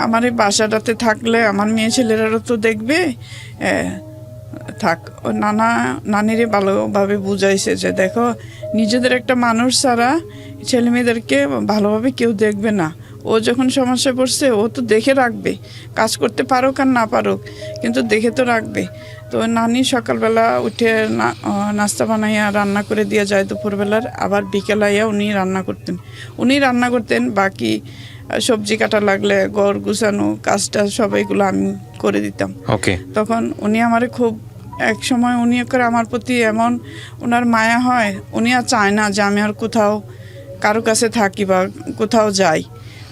আমার এই বাসাটাতে থাকলে আমার মেয়ে ছেলেরাও তো দেখবে, থাক। ও নানিরে ভালোভাবে বুঝাইছে যে দেখো, নিজেদের একটা মানুষ ছাড়া ছেলে মেয়েদেরকে ভালোভাবে কেউ দেখবে না, ও যখন সমস্যায় পড়ছে ও তো দেখে রাখবে, কাজ করতে পারুক আর না পারুক, কিন্তু দেখে তো রাখবে। তো নানি সকালবেলা উঠে নাস্তা বানাইয়া রান্না করে দিয়ে যায় দুপুরবেলার, আবার বিকেল আইয়া উনি রান্না করতেন। বাকি সবজি কাটা লাগলে, ঘর গুছানো কাজটা সবাইগুলো আমি করে দিতাম। ওকে। তখন উনি আমারে খুব, এক সময় উনি করে আমার প্রতি এমন ওনার মায়া হয়, উনি আর চায় না যে আমি আর কোথাও কারো কাছে থাকি বা কোথাও যাই।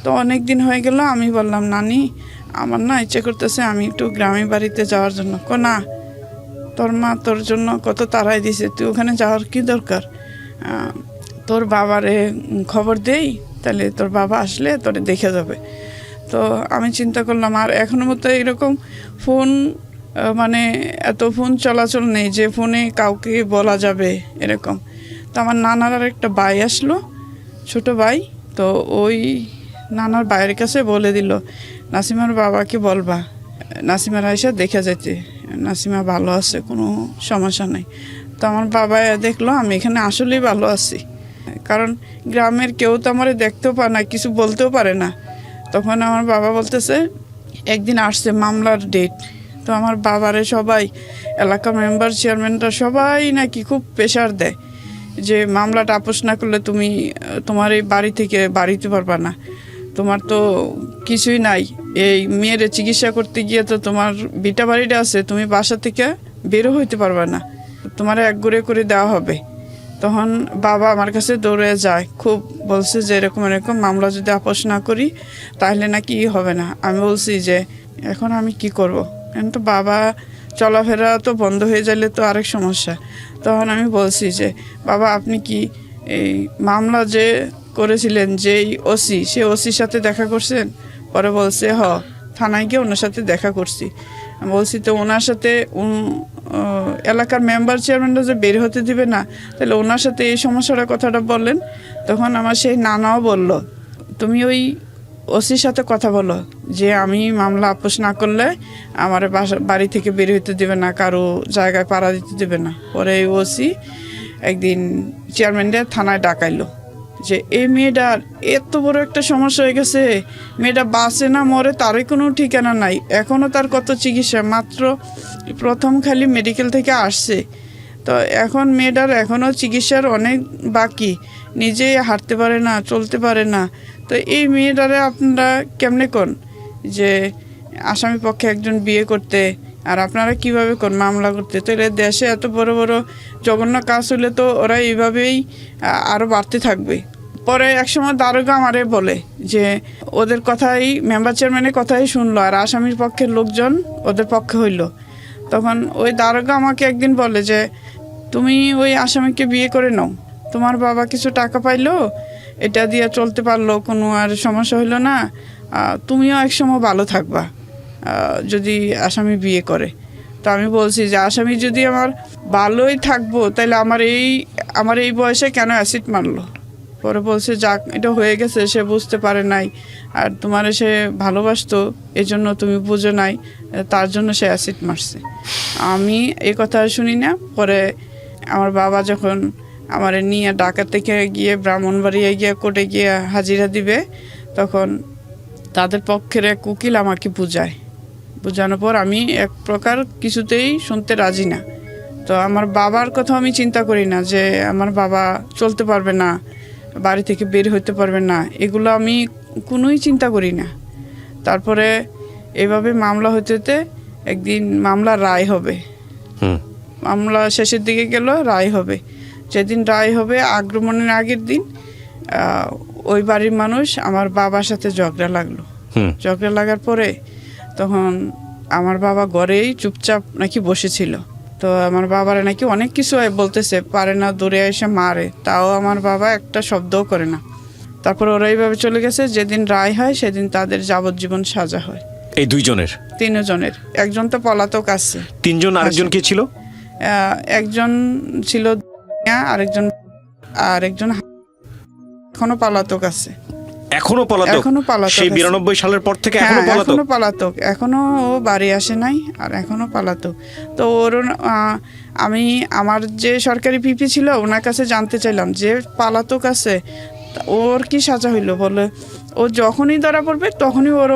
তো অনেক দিন হয়ে গেল, আমি বললাম নানি আমার না ইচ্ছে করতেছে আমি একটু গ্রামের বাড়িতে যাওয়ার জন্য। না, তোর মা তোর জন্য কত তাড়াই দিছে, তুই ওখানে যাওয়ার কি দরকার, তোর বাবারে খবর দেই, তাহলে তোর বাবা আসলে তোরে দেখে যাবে। তো আমি চিন্তা করলাম, আর এখনো মতো এরকম ফোন মানে এত ফোন চলাচল নেই যে ফোনে কাউকে বলা যাবে এরকম। তো আমার নানার আর একটা ভাই আসলো, ছোট ভাই। তো ওই নানার ভাইয়ের কাছে বলে দিল, নাসিমার বাবাকে বলবা নাসিমার আয়সা দেখে যেতে, নাসিমা ভালো আছে, কোনো সমস্যা নেই। তো আমার বাবা দেখলো আমি এখানে আসলেই ভালো আছি, কারণ গ্রামের কেউ তো আমার দেখতেও পারে না, কিছু বলতেও পারে না। তখন আমার বাবা বলতেছে একদিন আসছে মামলার ডেট। তো আমার বাবারে সবাই, এলাকা মেম্বার চেয়ারম্যানরা সবাই নাকি খুব প্রেশার দেয় যে মামলাটা আপোষ না করলে তুমি তোমার এই বাড়ি থেকে বাড়িতে পারবা না, তোমার তো কিছুই নাই, এই মেয়ের চিকিৎসা করতে গিয়ে তো তোমার বিটা বাড়িটা আছে, তুমি বাসা থেকে বেরো হইতে পারবা না, তোমার এক ঘুরে করে দেওয়া হবে। তখন বাবা আমার কাছে দৌড়ে যায়, খুব বলছে যে এরকম এরকম মামলা যদি আপোষ না করি তাহলে নাকি হবে না। আমি বলছি যে এখন আমি কি করব, এখন তো বাবা চলাফেরা তো বন্ধ হয়ে গেলে তো আরেক সমস্যা। তখন আমি বলছি যে বাবা আপনি কি এই মামলা যে করেছিলেন যেই ওসি, সে ওসির সাথে দেখা করছেন? পরে বলছে থানায় গিয়ে ওনার সাথে দেখা করছি। আমি বলছি তো ওনার সাথে এলাকার মেম্বার চেয়ারম্যানরা যে বের হতে দিবে না, তাহলে ওনার সাথে এই সমস্যাটার কথাটা বললেন। তখন আমার সেই নানাও বলল, তুমি ওই ওসির সাথে কথা বলো যে আমি মামলা আপোষ না করলে আমার বাড়ি থেকে বের হইতে দেবে না, কারো জায়গায় পাড়া দিতে দেবে না। পরে এই ওসি একদিন চেয়ারম্যানদের থানায় ডাকাইলো যে এই মেয়েটার এত বড় একটা সমস্যা হয়ে গেছে, মেয়েটা বাঁচে না মরে তারই কোনো ঠিকানা নাই, এখনও তার কত চিকিৎসা, মাত্র প্রথম খালি মেডিকেল থেকে আসছে, তো এখন মেয়েটার এখনও চিকিৎসার অনেক বাকি, নিজেই হাঁটতে পারে না, চলতে পারে না। তো এই মেয়েটারে আপনারা কেমনে কোন যে আসামি পক্ষে একজন বিয়ে করতে, আর আপনারা কিভাবে কোন মামলা করতে? তো এর দেশে এত বড় বড় জঘন্য কাজ হলে তো ওরা এইভাবেই আরও বাড়তে থাকবে। পরে একসময় দারোগা আমারে বলে যে ওদের কথাই, মেম্বার চেয়ারম্যানের কথাই শুনলো, আর আসামির পক্ষের লোকজন ওদের পক্ষে হইল। তখন ওই দারোগা আমাকে একদিন বলে যে তুমি ওই আসামিকে বিয়ে করে নাও, তোমার বাবা কিছু টাকা পাইলো, এটা দিয়ে চলতে পারলো, কোনো আর সমস্যা হইলো না, তুমিও একসময় ভালো থাকবা যদি আসামি বিয়ে করে। তো আমি বলছি যে আসামি যদি আমার ভালোই থাকবো, তাহলে আমার এই বয়সে কেন অ্যাসিড মারলো? পরে বলছে যাক এটা হয়ে গেছে, সে বুঝতে পারে নাই, আর তোমার সে ভালোবাসতো এজন্য তুমি বুঝো নাই, তার জন্য সে অ্যাসিড মারছে। আমি এই কথা শুনি না। পরে আমার বাবা যখন আমার নিয়ে ঢাকা থেকে গিয়ে ব্রাহ্মণবাড়িয়া গিয়ে কোর্টে গিয়ে হাজিরা দিবে, তখন তাদের পক্ষের এক উকিল আমাকে বোঝানোর পর আমি এক প্রকার কিছুতেই শুনতে রাজি না। তো আমার বাবার কথা আমি চিন্তা করি না যে আমার বাবা চলতে পারবে না, বাড়ি থেকে বের হতে পারবে না, এগুলো আমি কোনোই চিন্তা করি না। তারপরে এভাবে মামলা হতে হতে একদিন মামলার রায় হবে, মামলা শেষের দিকে গেল, রায় হবে। যেদিন রায় হবে আগ্রমণের আগের দিন ওই বাড়ির মানুষ আমার বাবার সাথে ঝগড়া লাগার পরে তখন আমার বাবা ঘরেই চুপচাপ নাকি বসেছিল। তো আমার বাবারা নাকি অনেক কিছু বলতেছে, পারে না, দূরে এসে মারে, তাও আমার বাবা একটা শব্দও করে না। তারপর ওরা এইভাবে চলে গেছে। যেদিন রায় হয় সেদিন তাদের যাবজ্জীবন সাজা হয়। এই দুইজনের? তিনজনের। একজন তো পলাতক আছে। তিনজন? আরেকজন কি ছিল? একজন ছিল আরেকজন এখনো পলাতক আছে। এখনো পলাতক? সেই 92 সালের পর থেকে এখনো পলাতক। এখনো ও বাড়ি আসে নাই, আর এখনো পলাতক। তো ওর আমি আমার যে সরকারি পিপি ছিল ওনার কাছে জানতে চাইলাম যে পলাতক আছে ওর কি সাজা হইলো। বলে ও যখনই ধরা পড়বে তখনই ওর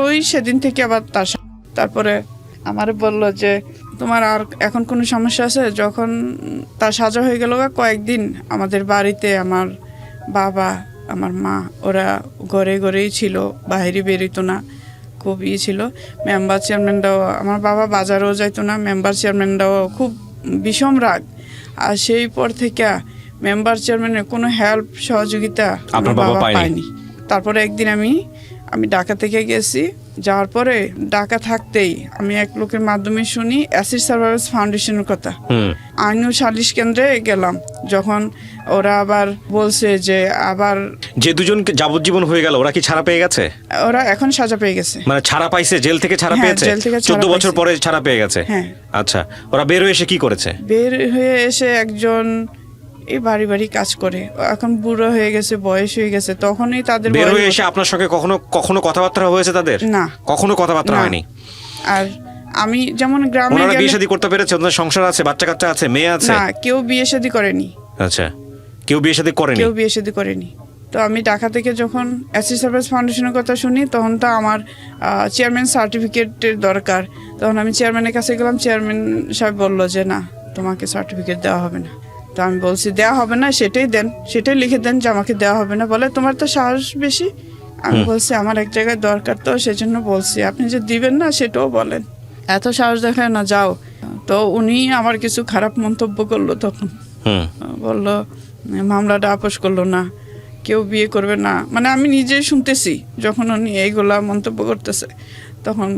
ওই সেদিন থেকে আবার তারপরে আমারে বলল যে তোমার আর এখন কোনো সমস্যা আছে। যখন তার সাজা হয়ে গেল কয়েকদিন আমাদের বাড়িতে আমার বাবা আমার মা ওরা ঘরেই ছিল, বাইরে বেরোতো না, খুব ছিল। মেম্বার চেয়ারম্যানরাও, আমার বাবা বাজারেও যাইতো না, মেম্বার চেয়ারম্যানরাও খুব বিষম রাগ। আর সেই পর থেকে মেম্বার চেয়ারম্যানের কোনো হেল্প সহযোগিতা আমার বাবা পায়নি। তারপরে একদিন আমি ঢাকা থেকে গেছি, যাওয়ার পরে ঢাকা থাকতেই আমি এক লোকের মাধ্যমে শুনি অ্যাসিড সার্ভাইভার্স ফাউন্ডেশনের কথা। আইন ও সালিশ কেন্দ্রে গেলাম, যখন ওরা আবার বলছে যে আবার যে দুজন যাবজ্জীবন হয়ে গেল ওরা কি ছাড়া পেয়ে গেছে? ওরা এখন সাজা পেয়ে গেছে, মানে ছাড়া পাইছে, জেল থেকে ছাড়া হ্যাঁ, পেয়েছে, জেল থেকে ছাড়া 14 বছর পাইছে। পরে ছাড়া পেয়ে গেছে। হ্যাঁ। আচ্ছা, ওরা বের হয়ে এসে কি করেছে? বের হয়ে এসে একজন এই বাড়ি কাজ করে, এখন বুড়ো হয়ে গেছে, বয়স হয়ে গেছে, তখনই তাদের বের হয়ে এসে আপনার সঙ্গে কখনো কথাবার্তা হয়েছে তাদের? না, কখনো কথাবার্তা না। হয়নি। আর আমি যেমন গ্রামে ওনারা গেলে বিয়ে শাদী করতে পেরেছে? ওদের সংসার আছে, বাচ্চা কাচ্চা আছে, মেয়ে আছে? না, কেউ বিয়ে শাদী করেনি। আচ্ছা, কেউ বিয়ে শাদী করেনি? কেউ বিয়ে শাদী করেনি। তো আমি ঢাকা থেকে যখন অ্যাসিড সার্ভিস ফাউন্ডেশনের কথা শুনি, তখন তো আমার চেয়ারম্যান সার্টিফিকেটের দরকার। তখন আমি চেয়ারম্যানের কাছে গেলাম, চেয়ারম্যান সাহেব বললো যে না, তোমাকে সার্টিফিকেট দেওয়া হবে না। তো আমি বলছি দেওয়া হবে না, সেটাই দেন, সেটাই লিখে দেন যে আমাকে দেওয়া হবে না। বলে তোমার তো সাহস বেশি। আমি বলছি আমার এক জায়গায় দরকার, তো সেজন্য বলছি, আপনি যে দিবেন না সেটাও বলেন, এত সাহস দেখায় না, যাও। তো উনি আমার কিছু খারাপ মন্তব্য করলো, তখন বললো মামলাটা আপোষ করলো না, কেউ বিয়ে করবে না। মানে আমি নিজেই শুনতেছি যখন উনি এইগুলা মন্তব্য করতেছে, তখন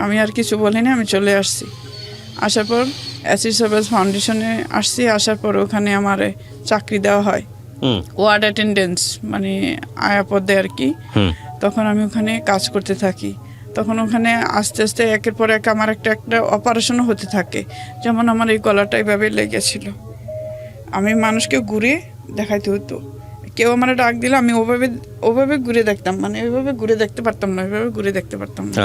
আমি আর কিছু বলিনি, আমি চলে আসছি। আসার পর অ্যাসিড সার্ভিস ফাউন্ডেশনে আসছি, আসার পর ওখানে আমার চাকরি দেওয়া হয়, ওয়ার্ড অ্যাটেন্ডেন্স, মানে আয়া পদে আর কি। তখন আমি ওখানে কাজ করতে থাকি। তখন ওখানে আস্তে আস্তে একের পর এক আমার একটা অপারেশনও হতে থাকে। যেমন আমার এই গলাটা এভাবে লেগেছিল, আমি মানুষকে ঘুরে দেখাইতে হতো, কেউ আমার ডাক দিলে আমি ওভাবে ঘুরে দেখতাম, মানে ওইভাবে ঘুরে দেখতে পারতাম না, ওইভাবে ঘুরে দেখতে পারতাম না।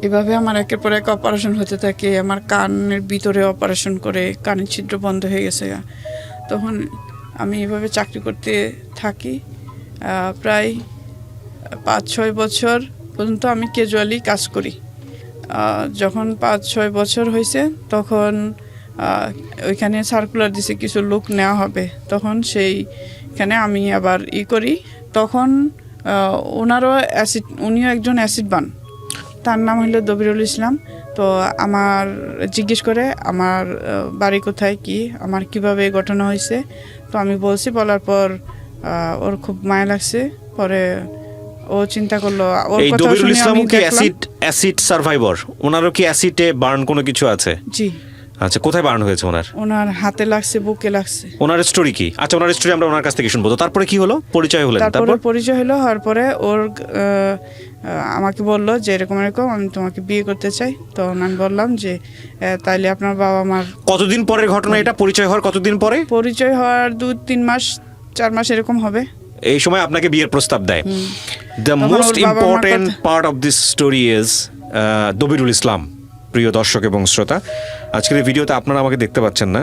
এভাবে আমার একের পর এক অপারেশন হতে থাকে। আমার কানের ভিতরে অপারেশন করে কানের ছিদ্র বন্ধ হয়ে গেছে। তখন আমি এভাবে চাকরি করতে থাকি, প্রায় 5-6 বছর পর্যন্ত আমি ক্যাজুয়ালি কাজ করি। যখন 5-6 বছর হয়েছে, তখন ওইখানে সার্কুলার দিছে কিছু লোক নেওয়া হবে। তখন সেইখানে আমি আবার করি। তখন উনিও একজন অ্যাসিড বান, তার নাম হলো দবিরুল ইসলাম। তো আমার জিজ্ঞেস করে আমার বাড়ি কোথায়, কি আমার কিভাবে ঘটনা হয়েছে। তো আমি বলছি, বলার পর ওর খুব মায়া লাগছে। পরে ও চিন্তা করলো, ওর কথা শুনে আমি দেখলাম অ্যাসিড সার্ভাইভার, ওনারও কি অ্যাসিডে বার্ন কোনো কিছু আছে? জি। আচ্ছা, কোথায় বার্ন হয়েছে ওনার হাতে লাগছে, বুকে লাগছে। ওনার স্টোরি কি? আচ্ছা, ওনার স্টোরি আমরা ওনার কাছ থেকে শুনবো। তো তারপরে কি হলো? পরিচয় হলো? তারপরে পরিচয় হলো, হওয়ার পরে ওর আমাকে বললো যে এরকম আমি তোমাকে বিয়ে করতে চাই। তো আমি বললাম যে তাইলে আপনার বাবা মার। কতদিন পরের ঘটনা এটা? পরিচয় হওয়ার কতদিন পরে? পরিচয় হওয়ার 2-3 মাস 4 মাস এরকম হবে। এই সময় আপনাকে বিয়ের প্রস্তাব দেয়। The most important part of this story is Dabirul Islam. প্রিয় দর্শক এবং শ্রোতা, আজকের এই ভিডিওতে আপনারা আমাকে দেখতে পাচ্ছেন না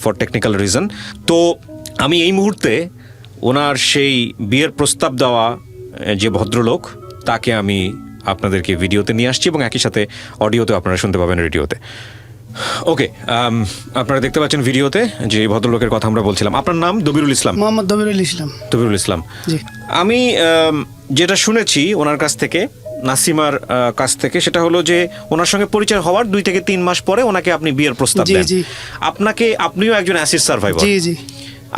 ফর টেকনিক্যাল রিজন। তো আমি এই মুহূর্তে ওনার সেই বিয়ের প্রস্তাব দেওয়া যে ভদ্রলোক, তাকে আমি আপনাদেরকে ভিডিওতে নিয়ে আসছি এবং একই সাথে অডিওতে আপনারা শুনতে পাবেন, রেডিওতে। ওকে, আপনারা দেখতে পাচ্ছেন ভিডিওতে যে ভদ্রলোকের কথা আমরা বলছিলাম। আপনার নাম? দবিরুল ইসলাম। মোহাম্মদ দবিরুল ইসলাম। দবিরুল ইসলাম, আমি যেটা শুনেছি ওনার কাছ থেকে, নাসিমার কাছ থেকে, সেটা হলো যে ওনার সঙ্গে পরিচয় হওয়ার 2 থেকে 3 মাস পরে ওনাকে আপনি বিয়ের প্রস্তাব দেন। আপনিও একজন অ্যাসিড সার্ভাইভার। জি জি।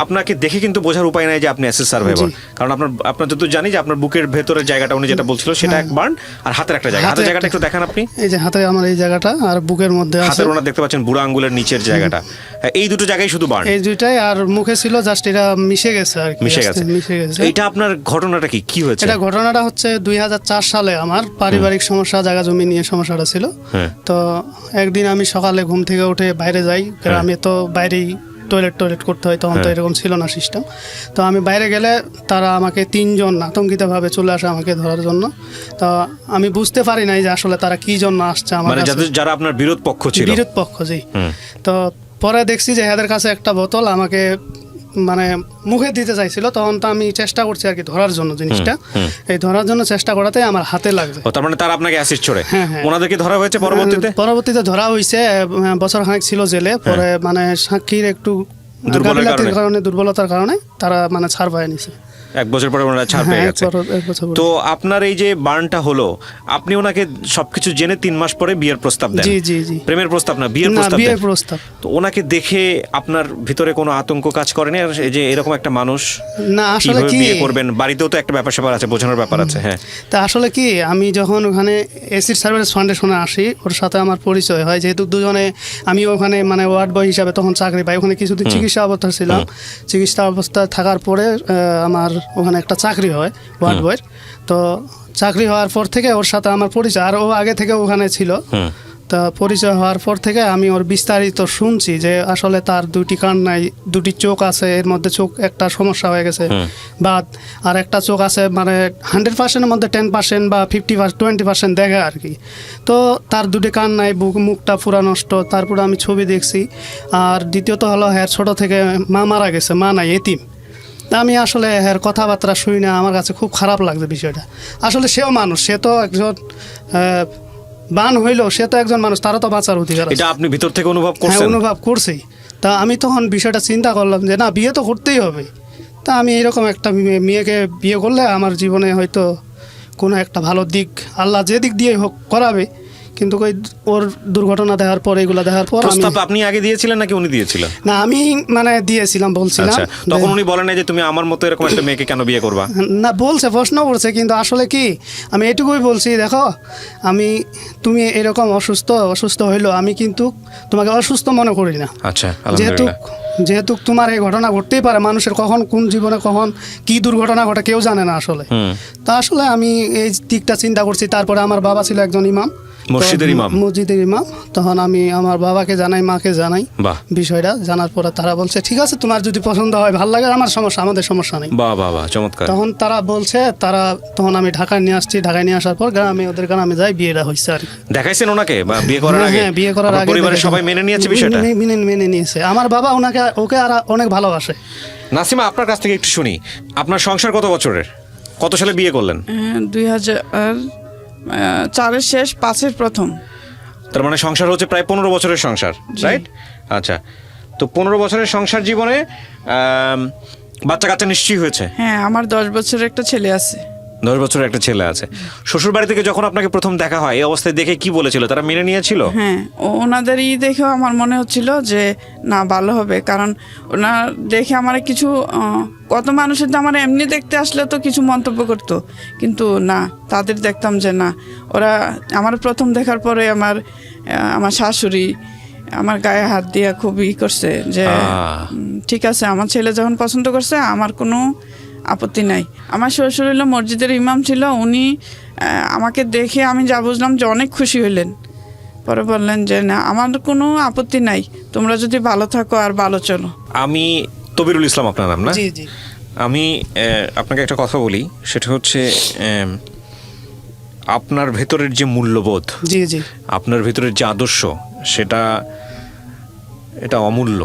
আপনাকে দেখে কিন্তু বোঝার উপায় নাই যে আপনি অ্যাসিড সার্ভাইভার, কারণ আপনার যত জানি যে আপনার বুকের ভেতরের জায়গাটা উনি যেটা বলছিল সেটা এক বার্ন, আর হাতের একটা জায়গা। হাতের জায়গাটা একটু দেখান আপনি। এই যে হাতে আমার এই জায়গাটা, আর বুকের মধ্যে আছে। হাতের ওনার দেখতে পাচ্ছেন বুড়া আঙ্গুলের নিচের জায়গাটা, এই দুটো জায়গায় শুধু বার্ন। এই দুইটাই, আর মুখে ছিল জাস্ট এটা মিশে গেছে আর কি। মিশে গেছে। এটা আপনার ঘটনাটা কি হয়েছে? এটা ঘটনাটা হচ্ছে 2004 সালে আমার পারিবারিক সমস্যা, জায়গা জমি নিয়ে সমস্যাটা ছিল। তো একদিন আমি সকালে ঘুম থেকে উঠে বাইরে যাই, গ্রামে তো বাইরেই টয়লেট করতে হয়, তখন তো এরকম ছিল না সিস্টেম। তো আমি বাইরে গেলে তারা আমাকে 3 জন আতঙ্কিতভাবে চলে আসে আমাকে ধরার জন্য। তো আমি বুঝতে পারি নাই যে আসলে তারা কি জন্য আসছে আমার কাছে। যারা আপনার বিরোধ পক্ষ ছিল? বিরোধ পক্ষ, জি। তো পরে দেখছি যে এদের কাছে একটা বোতল, আমাকে মানে মুখে দিতে চাইছিল, তখন তো আমি চেষ্টা করছি আর কি ধরার জন্য জিনিসটা। এই ধরার জন্য চেষ্টা করাতে আমার হাতে লাগছে। ও তার মানে তারা আপনাকে অ্যাসিড ছোড়ে? হ্যাঁ, হ্যাঁ। ওনাদেরকে ধরা হয়েছে পরবর্তীতে? পরবর্তীতে ধরা হয়েছে, বছর খানেক ছিল জেলে। পরে মানে সাক্ষীর একটু গাফিলতির কারণে, দুর্বলতার কারণে তারা মানে ছাড় পায় নিছে। 1 বছর পরে ওনারা ছাড় পেয়ে হ্যাঁ, গেছে। এক বছর পরে। তো আপনার এই যে বার্নটা হলো, আপনি ওনাকে সবকিছু জেনে 3 মাস পরে বিয়ের প্রস্তাব দেন? জি জি জি। প্রেমের প্রস্তাব না, বিয়ের না, প্রস্তাব দেন। বিয়ের প্রস্তাব। তো ওনাকে দেখে আপনার ভিতরে কোনো আতঙ্ক কাজ করেনি আর এই যে এরকম একটা মানুষ না আসলে কিভাবে কি, বিয়ে করবেন? বাড়িতেও তো একটা ব্যাপার স্যাপার আছে, বোঝানোর ব্যাপার আছে। হ্যাঁ, তা আসলে কি, আমি যখন ওখানে এসিড সার্ভিস ফাউন্ডেশনে আসি, ওর সাথে আমার পরিচয় হয়, যেহেতু দুজনে আমি ওখানে মানে ওয়ার্ড বয় হিসাবে তখন চাকরি পাই। ওখানে কিছুদিন চিকিৎসা অবস্থায় ছিলাম। চিকিৎসা অবস্থায় থাকার পরে আমার ওখানে একটা চাকরি হয় ওয়ার্ড বয়ের। তো চাকরি হওয়ার পর থেকে ওর সাথে আমার পরিচয়, আর ও আগে থেকে ওখানে ছিল। তা পরিচয় হওয়ার পর থেকে আমি ওর বিস্তারিত শুনছি যে আসলে তার 2টি কান নাই, 2টি চোখ আছে, এর মধ্যে চোখ একটা সমস্যা হয়ে গেছে, বাদ আর একটা চোখ আছে মানে 100%-এর মধ্যে 10% বা 20% দেখে আর কি। তো তার 2টি কান নাই, মুখটা পুরা নষ্ট। তারপর আমি ছবি দেখছি। আর দ্বিতীয়ত হলো হ্যাঁ, ছোট থেকে মা মারা গেছে, মা নাই, এতিম। তা আমি আসলে এর কথাবার্তা শুনি না, আমার কাছে খুব খারাপ লাগছে বিষয়টা। আসলে সেও মানুষ, সে তো একজন বান হইলো, সে তো একজন মানুষ, তারও তো বাঁচার অধিকার আছে। এটা আপনি ভিতর থেকে অনুভব হ্যাঁ, করছেন? অনুভব করছি। তা আমি তখন বিষয়টা চিন্তা করলাম যে না, বিয়ে তো করতেই হবে। তা আমি এরকম একটা মেয়েকে বিয়ে করলে আমার জীবনে হয়তো কোনো একটা ভালো দিক, আল্লাহ যে দিক দিয়ে হোক করাবে। কিন্তু ওই ওর দুর্ঘটনা দেখার পর, এগুলো দেখার পর প্রস্তাব আপনি আগে দিয়েছিলেন নাকি উনি দিয়েছিলেন? না, আমি মানে দিয়েছিলাম, বলছিলাম। আচ্ছা, তখন উনি বলেন নাই যে তুমি আমার মতো এরকম একটা মেয়েকে কেন বিয়ে করবা? না, বলছে, প্রশ্ন করছে, কিন্তু আসলে কি আমি এটুকুই বলছি, দেখো তুমি এরকম অসুস্থ হইলো, আমি কিন্তু তোমাকে অসুস্থ মনে করি না। আচ্ছা, যেহেতু আলহামদুলিল্লাহ। তোমার এই ঘটনা ঘটতেই পারে, মানুষের কখন কোন জীবনে কখন কি দুর্ঘটনা ঘটে কেউ জানে না আসলে। তা আসলে আমি এই দিকটা চিন্তা করছি। তারপরে আমার বাবা ছিল একজন ইমাম, মসজিদের ইমাম। তখন আমি আমার বাবাকে জানাই, মাকে জানাই বিষয়টা। জানার পরে তারা বলছে ঠিক আছে, তোমার যদি পছন্দ হয়, ভালো লাগে, আমাদের সমস্যা নেই। বাহ বাহ বাহ, চমৎকার। তখন তারা বলছে, তখন আমি ঢাকায় নিয়ে আসছি। ঢাকায় নিয়ে আসার পর ওদের গ্রামে যাই, বিয়েটা হয়েছে আর কি। দেখাইছেন ওনাকে বিয়ে করার আগে? হ্যাঁ, বিয়ে করার আগে পরিবারের সবাই মেনে নিয়েছে বিষয়টা? মেনে নিয়েছে। আমার বাবা ওকে আর অনেক ভালোবাসে। নাসিমা, আপনার কাছ থেকে একটু শুনি, আপনার সংসার কত বছরের? কত সালে বিয়ে করলেন? 2004-এর শেষ, 5-এর প্রথম। তার মানে সংসার হচ্ছে প্রায় 15 বছরের সংসার, রাইট? আচ্ছা, তো 15 বছরের সংসার জীবনে বাচ্চা কাচ্চা নিশ্চয়ই হয়েছে? হ্যাঁ, আমার 10 বছরের একটা ছেলে আছে। 10 বছরের একটা ছেলে আছে। শ্বশুর বাড়ি থেকে যখন আপনাকে প্রথম দেখা হয়, এই অবস্থায় দেখে কি বলেছিল? তারা মেনে নিয়েছিল? হ্যাঁ, ওনাদের দেখেও আমার মনে হচ্ছিল যে না, ভালো হবে। কারণ ওনার দেখে আমার কিছু, কত মানুষের তো আমার এমনি দেখতে আসলে তো কিছু মন্তব্য করতো, কিন্তু না, তাদের দেখতাম যে না, ওরা আমার প্রথম দেখার পরে আমার শাশুড়ি আমার গায়ে হাত দিয়ে খুব করছে যে ঠিক আছে, আমার ছেলে যখন পছন্দ করছে, আমার কোনো আপত্তি নাই। আমার শ্বশুর হলো মসজিদের ইমাম ছিল। উনি আমাকে দেখে আমি যা বুঝলাম যে অনেক খুশি হইলেন। পরে বললেন যে না, আমার কোনো আপত্তি নাই, তোমরা যদি ভালো থাকো আর ভালো চলো। আমি তবিরুল ইসলাম আপনার নাম, না? জি জি। আমি আপনাকে একটা কথা বলি, সেটা হচ্ছে আপনার ভেতরের যে মূল্যবোধ, জি জি, আপনার ভেতরের যে আদর্শ, এটা অমূল্য।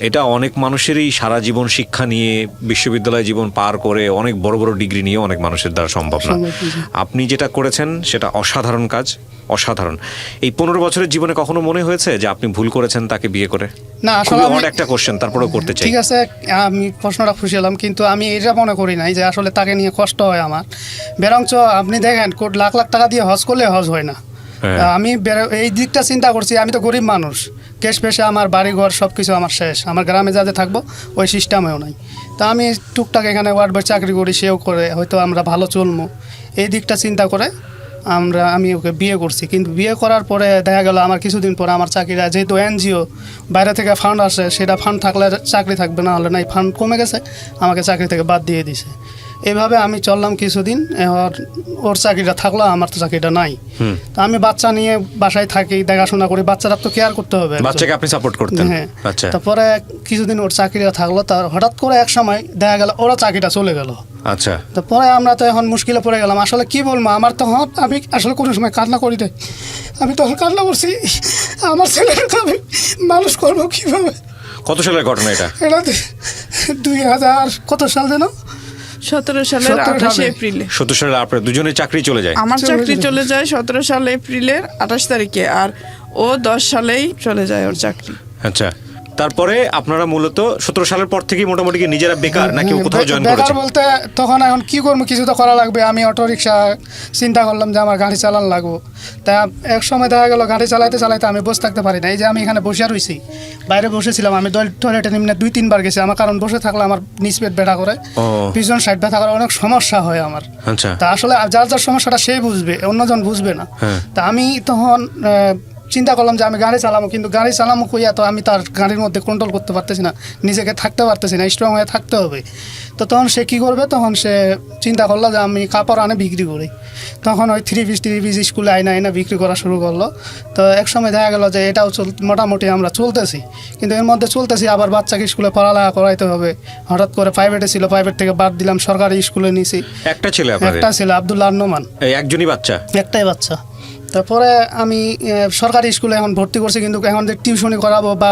এটা অনেক মানুষেরই সারা জীবন শিক্ষা নিয়ে, বিশ্ববিদ্যালয় জীবন পার করে, অনেক বড় বড় ডিগ্রি নিয়ে অনেক মানুষের দ্বারা সম্ভব না। আপনি যেটা করেছেন সেটা অসাধারণ কাজ, অসাধারণ। এই 15 বছরের জীবনে কখনো মনে হয়েছে যে আপনি ভুল করেছেন তাকে বিয়ে করে? না, আসলে একটা কোশ্চেন, তারপরেও করতে চাই। ঠিক আছে, আমি প্রশ্নটা খুশি হলাম, কিন্তু আমি এটা মনে করি নাই যে আসলে তাকে নিয়ে কষ্ট হয় আমার। বরঞ্চ আপনি দেখেন, লাখ লাখ টাকা দিয়ে হজ করলে হজ হয় না। আমি এই দিকটা চিন্তা করছি, আমি তো গরিব মানুষ, ক্যাশ পেশে আমার বাড়ি ঘর সব কিছু আমার শেষ, আমার গ্রামে যাতে থাকবো ওই সিস্টেমেও নাই। তা আমি টুকটাক এখানে ওয়ার্ড বয় চাকরি করি, সেও করে, হয়তো আমরা ভালো চলবো, এই দিকটা চিন্তা করে আমি ওকে বিয়ে করছি। কিন্তু বিয়ে করার পরে দেখা গেল আমার কিছুদিন পরে আমার চাকরিটা, যেহেতু এনজিও বাইরে থেকে ফান্ড আসে, সেটা ফান্ড থাকলে চাকরি থাকবে, না হলে নাই, ফান্ড কমে গেছে, আমাকে চাকরি থেকে বাদ দিয়ে দিছে। এভাবে আমি চললাম কিছুদিন, ওর চাকরিটা থাকলো, আমার তো চাকরিটা নাই। তো আমি বাচ্চা নিয়ে বাসায় থাকি, দেখাশোনা করি, বাচ্চারা তো কেয়ার করতে হবে, বাচ্চাকে আপনি সাপোর্ট করতেন। হ্যাঁ। আচ্ছা, তারপরে কিছুদিন ওর চাকরিটা থাকলো, তার হঠাৎ করে এক সময় দেখা গেল ওরা চাকরিটা চলে গেল। আচ্ছা, তারপরে আমরা তো এখন মুশকিলে পড়ে গেলাম। আসলে কি বলবো, আমার তো আমি আসলে কোনো সময় কান্না করি নাই। আমি তখন কান্না করছি, আমার ছেলেটাকে আমি মানুষ করবো কিভাবে। কত সালের ঘটনা এটা? 2000 কত সাল যেন 17 সালের 17 28 সালে। এপ্রিলে 17 সালে আপনার দুজনের চাকরি চলে যায়। আমার চাকরি চলে যায় 17 সাল এপ্রিলের 28 তারিখে, আর ও 10 সালেই চলে যায় ওর চাকরি। আচ্ছা, তারপরে আপনারা মূলত 17 সালের পর থেকেই মোটামুটি কি নিজেরা বেকার নাকি ও কোথাও জয়েন বেকার করেছে? বলতে তখন এখন কি করবো, কিছু তো করা লাগবে। আমি অটো রিক্সা চিন্তা করলাম যে আমার গাড়ি চালান লাগবো। তা এক সময় দেখা গেল গাড়ি চালাইতে চালাইতে আমি বসে থাকতে পারি না। এই যে আমি এখানে বসে রয়েছি, বাইরে বসেছিলাম, আমি টয়লেটে নিম্নে 2-3 বার গেছি। আমার কারণ বসে থাকলে আমার নিচ পেট ব্যথা করে, ও পিছন সাইড ব্যথা করে, অনেক সমস্যা হয় আমার। আচ্ছা, তা আসলে যার যার সমস্যাটা সে বুঝবে, অন্যজন বুঝবে না। হ্যাঁ। তা আমি তখন চিন্তা করলাম যে আমি গাড়ি চালাবো, কিন্তু গাড়ি চালামো কইয়া তো আমি তার গাড়ির মধ্যে কন্ট্রোল করতে পারতেছি না, নিজেকে থাকতে পারতেছি না, স্ট্রং হয়ে থাকতে হবে। তো তখন সে কী করবে, তখন সে চিন্তা করলো যে আমি কাপড় আনে বিক্রি করি। তখন ওই 3 পিস স্কুলে আইনা বিক্রি করা শুরু করলো। তো এক সময় দেখা গেলো যে এটাও মোটামুটি আমরা চলতেছি, কিন্তু এর মধ্যে চলতেছি আবার বাচ্চাকে স্কুলে পড়ালেখা করাইতে হবে। হঠাৎ করে প্রাইভেটে ছিল, প্রাইভেট থেকে বাদ দিলাম, সরকারি স্কুলে নিয়েছি। একটা ছেলে আপনাদের? একটা ছিল, আব্দুল্লাহ নোমান, এই একজনই বাচ্চা? একটাই বাচ্চা। তারপরে আমি সরকারি স্কুলে এখন ভর্তি করছি, কিন্তু এখন যে টিউশনি করাবো বা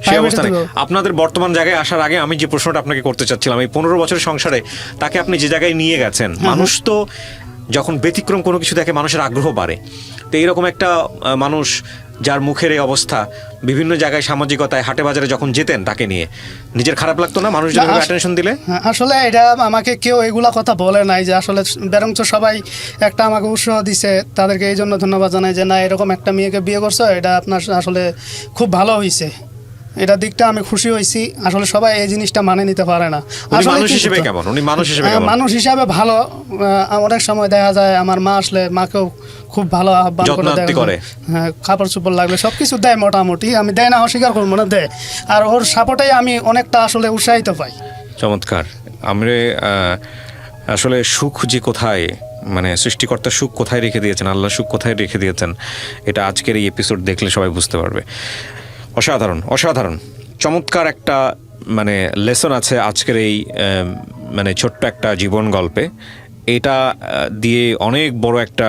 সেই প্রাইভেটে অবস্থানে দেবো। আপনাদের বর্তমান জায়গায় আসার আগে আমি যে প্রশ্নটা আপনাকে করতে চাচ্ছিলাম, এই 15 বছরের সংসারে তাকে আপনি যে জায়গায় নিয়ে গেছেন, মানুষ তো যখন ব্যতিক্রম কোনো কিছু দেখে মানুষের আগ্রহ বাড়ে। তো এইরকম একটা মানুষ যার মুখের এই অবস্থা, বিভিন্ন জায়গায় সামাজিকতায় হাটে বাজারে যখন যেতেন তাকে নিয়ে, নিজের খারাপ লাগতো না মানুষ যেভাবে অ্যাটেনশন দিলে? হ্যাঁ, আসলে এটা আমাকে কেউ এগুলা কথা বলে নাই, যে আসলে বরঞ্চ সবাই একটা আমাকে উৎসাহ দিছে, তাদেরকে এই জন্য ধন্যবাদ জানাই যে না, এরকম একটা মেয়েকে বিয়ে করছো, এটা আপনার আসলে খুব ভালো হয়েছে। এটা দিকটা আমি খুশি হয়েছি। আসলে সবাই এই জিনিসটা মানে নিতে পারে না। উনি মানুষ হিসেবে কেমন? উনি মানুষ হিসেবে কেমন? মানুষ হিসাবে ভালো। অনেক সময় দেখা যায় আমার মা আসলে মাকেও খুব ভালো আহ্বান যত্নার্থী করে। হ্যাঁ, কাপড় চোপড় লাগলে সব কিছু দেয় মোটামুটি। আমি দেয় না অস্বীকার করবো না, দেয়। আর ওর সাপোর্টেই আমি অনেকটা আসলে উৎসাহিত পাই। চমৎকার। আমরা আসলে সুখ যে কোথায়, মানে সৃষ্টিকর্তা সুখ কোথায় রেখে দিয়েছেন, আল্লাহ সুখ কোথায় রেখে দিয়েছেন, এটা আজকের এই এপিসোড দেখলে সবাই বুঝতে পারবে। অসাধারণ, অসাধারণ, চমৎকার একটা মানে লেসন আছে আজকের এই মানে ছোট্ট একটা জীবন গল্পে। এটা দিয়ে অনেক বড় একটা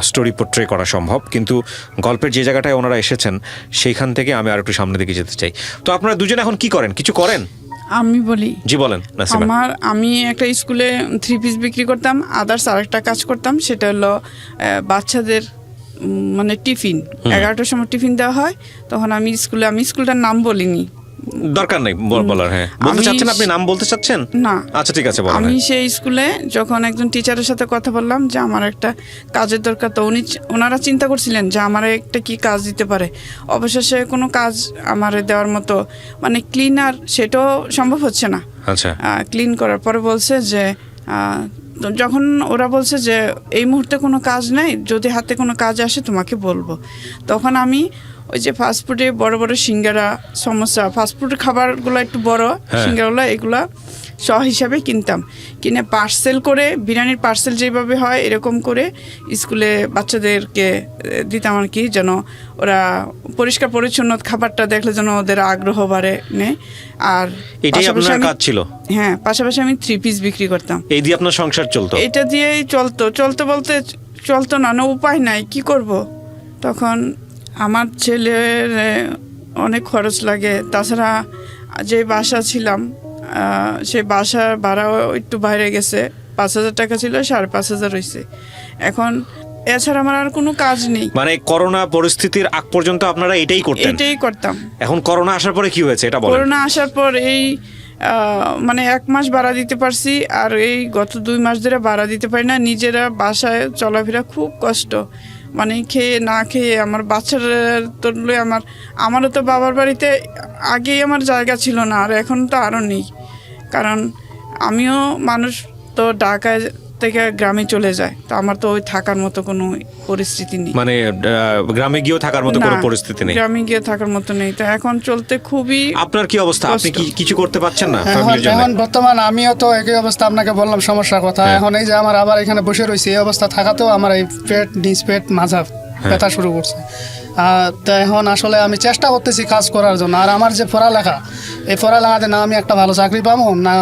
স্টোরি পোট্রে করা সম্ভব, কিন্তু গল্পের যে জায়গাটায় ওনারা এসেছেন সেইখান থেকে আমি আর একটু সামনে দিকে যেতে চাই। তো আপনারা দুজন এখন কি করেন? কিছু করেন? আমি বলি, জি বলেন নাসিমা। আমি একটা স্কুলে 3 পিস বিক্রি করতাম, আদার্স আরেকটা কাজ করতাম, সেটা হলো বাচ্চাদের মানে টিফিন। 11টার সময় টিফিন দেওয়া হয়, তখন আমি স্কুলটার নাম বলিনি, দরকার নেই বলার। হ্যাঁ, বলতে চাচ্ছেন আপনি? নাম বলতে চাচ্ছেন না? আচ্ছা ঠিক আছে, বলেন। আমি সেই স্কুলে যখন একজন টিচারের সাথে কথা বললাম যে আমার একটা কাজের দরকার, তো ওনারা চিন্তা করছিলেন যে আমার একটা কি কাজ দিতে পারে। অবশেষে কোনো কাজ আমার দেওয়ার মতো, মানে ক্লিনার, সেটাও সম্ভব হচ্ছে না। আচ্ছা, ক্লিন করার পরে বলছে যে যখন ওরা বলছে যে এই মুহূর্তে কোনো কাজ নাই, যদি হাতে কোনো কাজ আসে তোমাকে বলবো, তখন আমি ওই যে ফাস্টফুডে বড় বড় সিঙ্গারা, সমোসা, ফাস্টফুডের খাবারগুলো একটু বড় সিঙ্গারাগুলো, এগুলা হিসাবে কিনতাম, কিনে পার্সেল করে, বিরিয়ানির পার্সেল যেভাবে হয় এরকম করে স্কুলে বাচ্চাদেরকে দিতাম আর কি, যেন ওরা পরিষ্কার পরিচ্ছন্ন খাবারটা দেখলে যেন ওদের আগ্রহ বাড়ে নেয়। আর এটাই আপনার কাজ ছিল? হ্যাঁ, পাশাপাশি আমি 3 পিস বিক্রি করতাম। এই দিয়ে আপনার সংসার চলতো? এটা দিয়েই চলতে বলতে চলতো না, উপায় নাই, কি করব। তখন আমার ছেলের অনেক খরচ লাগে, তাছাড়া যে বাসা ছিলাম সে বাসার ভাড়াও একটু বাইরে গেছে, 5,000 টাকা ছিল, 5,500 হয়েছে এখন। এছাড়া আমার আর কোনো কাজ নেই। মানে করোনা পরিস্থিতির আগ পর্যন্ত আপনারা এটাই করতাম। এখন করোনা আসার পরে কি হয়েছে এটা বলেন? করোনা আসার পর এই মানে 1 মাস ভাড়া দিতে পারছি, আর এই গত 2 মাস ধরে ভাড়া দিতে পারি না। নিজেরা বাসায় চলাফেরা খুব কষ্ট, মানে খেয়ে না খেয়ে। আমার বাচ্চারা তো আমারও তো বাবার বাড়িতে আগেই আমার জায়গা ছিল না, আর এখন তো আরও নেই, কারণ আমিও মানুষ তো ঢাকায় থেকে গ্রামে চলে যায়, তো আমার তো ওই থাকার মতো কোনো পরিস্থিতি নেই। মানে গ্রামে গিয়েও থাকার মতো কোনো পরিস্থিতি নেই? গ্রামে গিয়ে থাকার মতো নেই। তো এখন চলতে খুবই। আপনার কি অবস্থা? আপনি কি কিছু করতে পারছেন না? এখন বর্তমান আমিও তো একই অবস্থা, আপনাকে বললাম সমস্যার কথা। এখন এই যে আমার আবার এখানে বসে রয়েছে, এই অবস্থা থাকাতেও আমার এই নিচ পেট মাঝা ব্যথা শুরু করছে। তো এখন আসলে আমি চেষ্টা করতেছি কাজ করার জন্য। আর আমার যে পড়ালেখা, এই পড়ালেখাতে না আমি একটা ভালো চাকরি পাবো, না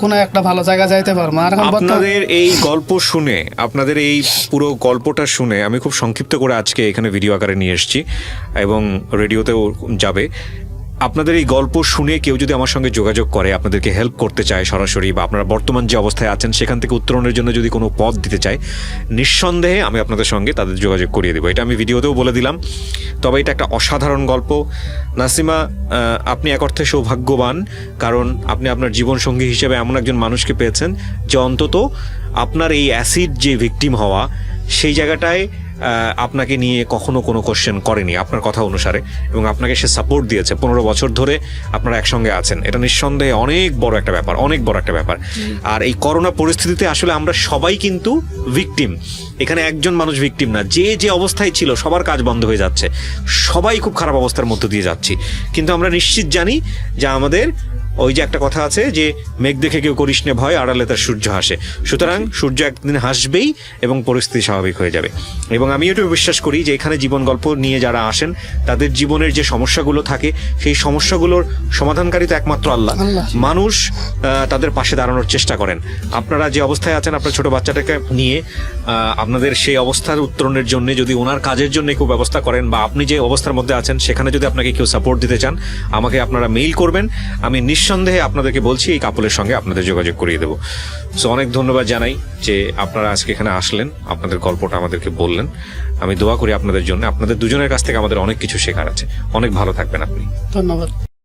কোনো একটা ভালো জায়গা যাইতে পারবো। আর এখন আপনাদের এই গল্প শুনে, আপনাদের এই পুরো গল্পটা শুনে আমি খুব সংক্ষিপ্ত করে আজকে এখানে ভিডিও আকারে নিয়ে এসেছি এবং রেডিওতেও যাবে। আপনাদের এই গল্প শুনে কেউ যদি আমার সঙ্গে যোগাযোগ করে, আপনাদেরকে হেল্প করতে চায় সরাসরি, বা আপনারা বর্তমান যে অবস্থায় আছেন সেখান থেকে উত্তরণের জন্য যদি কোনো পথ দিতে চায়, নিঃসন্দেহে আমি আপনাদের সঙ্গে তাদের যোগাযোগ করিয়ে দেবো। এটা আমি ভিডিওতেও বলে দিলাম। তবে এটা একটা অসাধারণ গল্প। নাসিমা, আপনি এক অর্থে সৌভাগ্যবান, কারণ আপনি আপনার জীবনসঙ্গী হিসেবে এমন একজন মানুষকে পেয়েছেন যে অন্তত আপনার এই অ্যাসিড যে ভিকটিম হওয়া, সেই জায়গাটায় আপনাকে নিয়ে কখনো কোনো কোশ্চেন করেনি আপনার কথা অনুসারে, এবং আপনাকে সে সাপোর্ট দিয়েছে। 15 বছর ধরে আপনারা একসঙ্গে আছেন, এটা নিঃসন্দেহে অনেক বড় একটা ব্যাপার, অনেক বড় একটা ব্যাপার। আর এই করোনা পরিস্থিতিতে আসলে আমরা সবাই কিন্তু ভিকটিম, এখানে একজন মানুষ ভিকটিম না। যে যে অবস্থায় ছিল সবার কাজ বন্ধ হয়ে যাচ্ছে, সবাই খুব খারাপ অবস্থার মধ্য দিয়ে যাচ্ছি, কিন্তু আমরা নিশ্চিত জানি যে আমাদের ওই যে একটা কথা আছে যে মেঘ দেখে কেউ করিস নে ভয়, আড়ালে তার সূর্য হাসে। সুতরাং সূর্য একদিন হাসবেই এবং পরিস্থিতি স্বাভাবিক হয়ে যাবে। এবং আমি এটাও বিশ্বাস করি যে এখানে জীবন গল্প নিয়ে যারা আসেন, তাদের জীবনের যে সমস্যাগুলো থাকে, সেই সমস্যাগুলোর সমাধানকারী তো একমাত্র আল্লাহ। মানুষ তাদের পাশে দাঁড়ানোর চেষ্টা করেন। আপনারা যে অবস্থায় আছেন, আপনার ছোট বাচ্চাটাকে নিয়ে আপনাদের সেই অবস্থার উত্তরণের জন্য যদি ওনার কাজের জন্য কেউ ব্যবস্থা করেন, বা আপনি যে অবস্থার মধ্যে আছেন সেখানে যদি আপনাকে কেউ সাপোর্ট দিতে চান, আমাকে আপনারা মেইল করবেন। আমি নিঃসন্দেহে আপনাদেরকে বলছি এই কাপলের সঙ্গে আপনাদের যোগাযোগ করিয়ে দেবো। সো অনেক ধন্যবাদ জানাই যে আপনারা আজকে এখানে আসলেন, আপনাদের গল্পটা আমাদেরকে বললেন। আমি দোয়া করি আপনাদের জন্য, আপনাদের দুজনের কাছ থেকে আমাদের অনেক কিছু শেখার আছে। অনেক ভালো থাকবেন আপনি। ধন্যবাদ।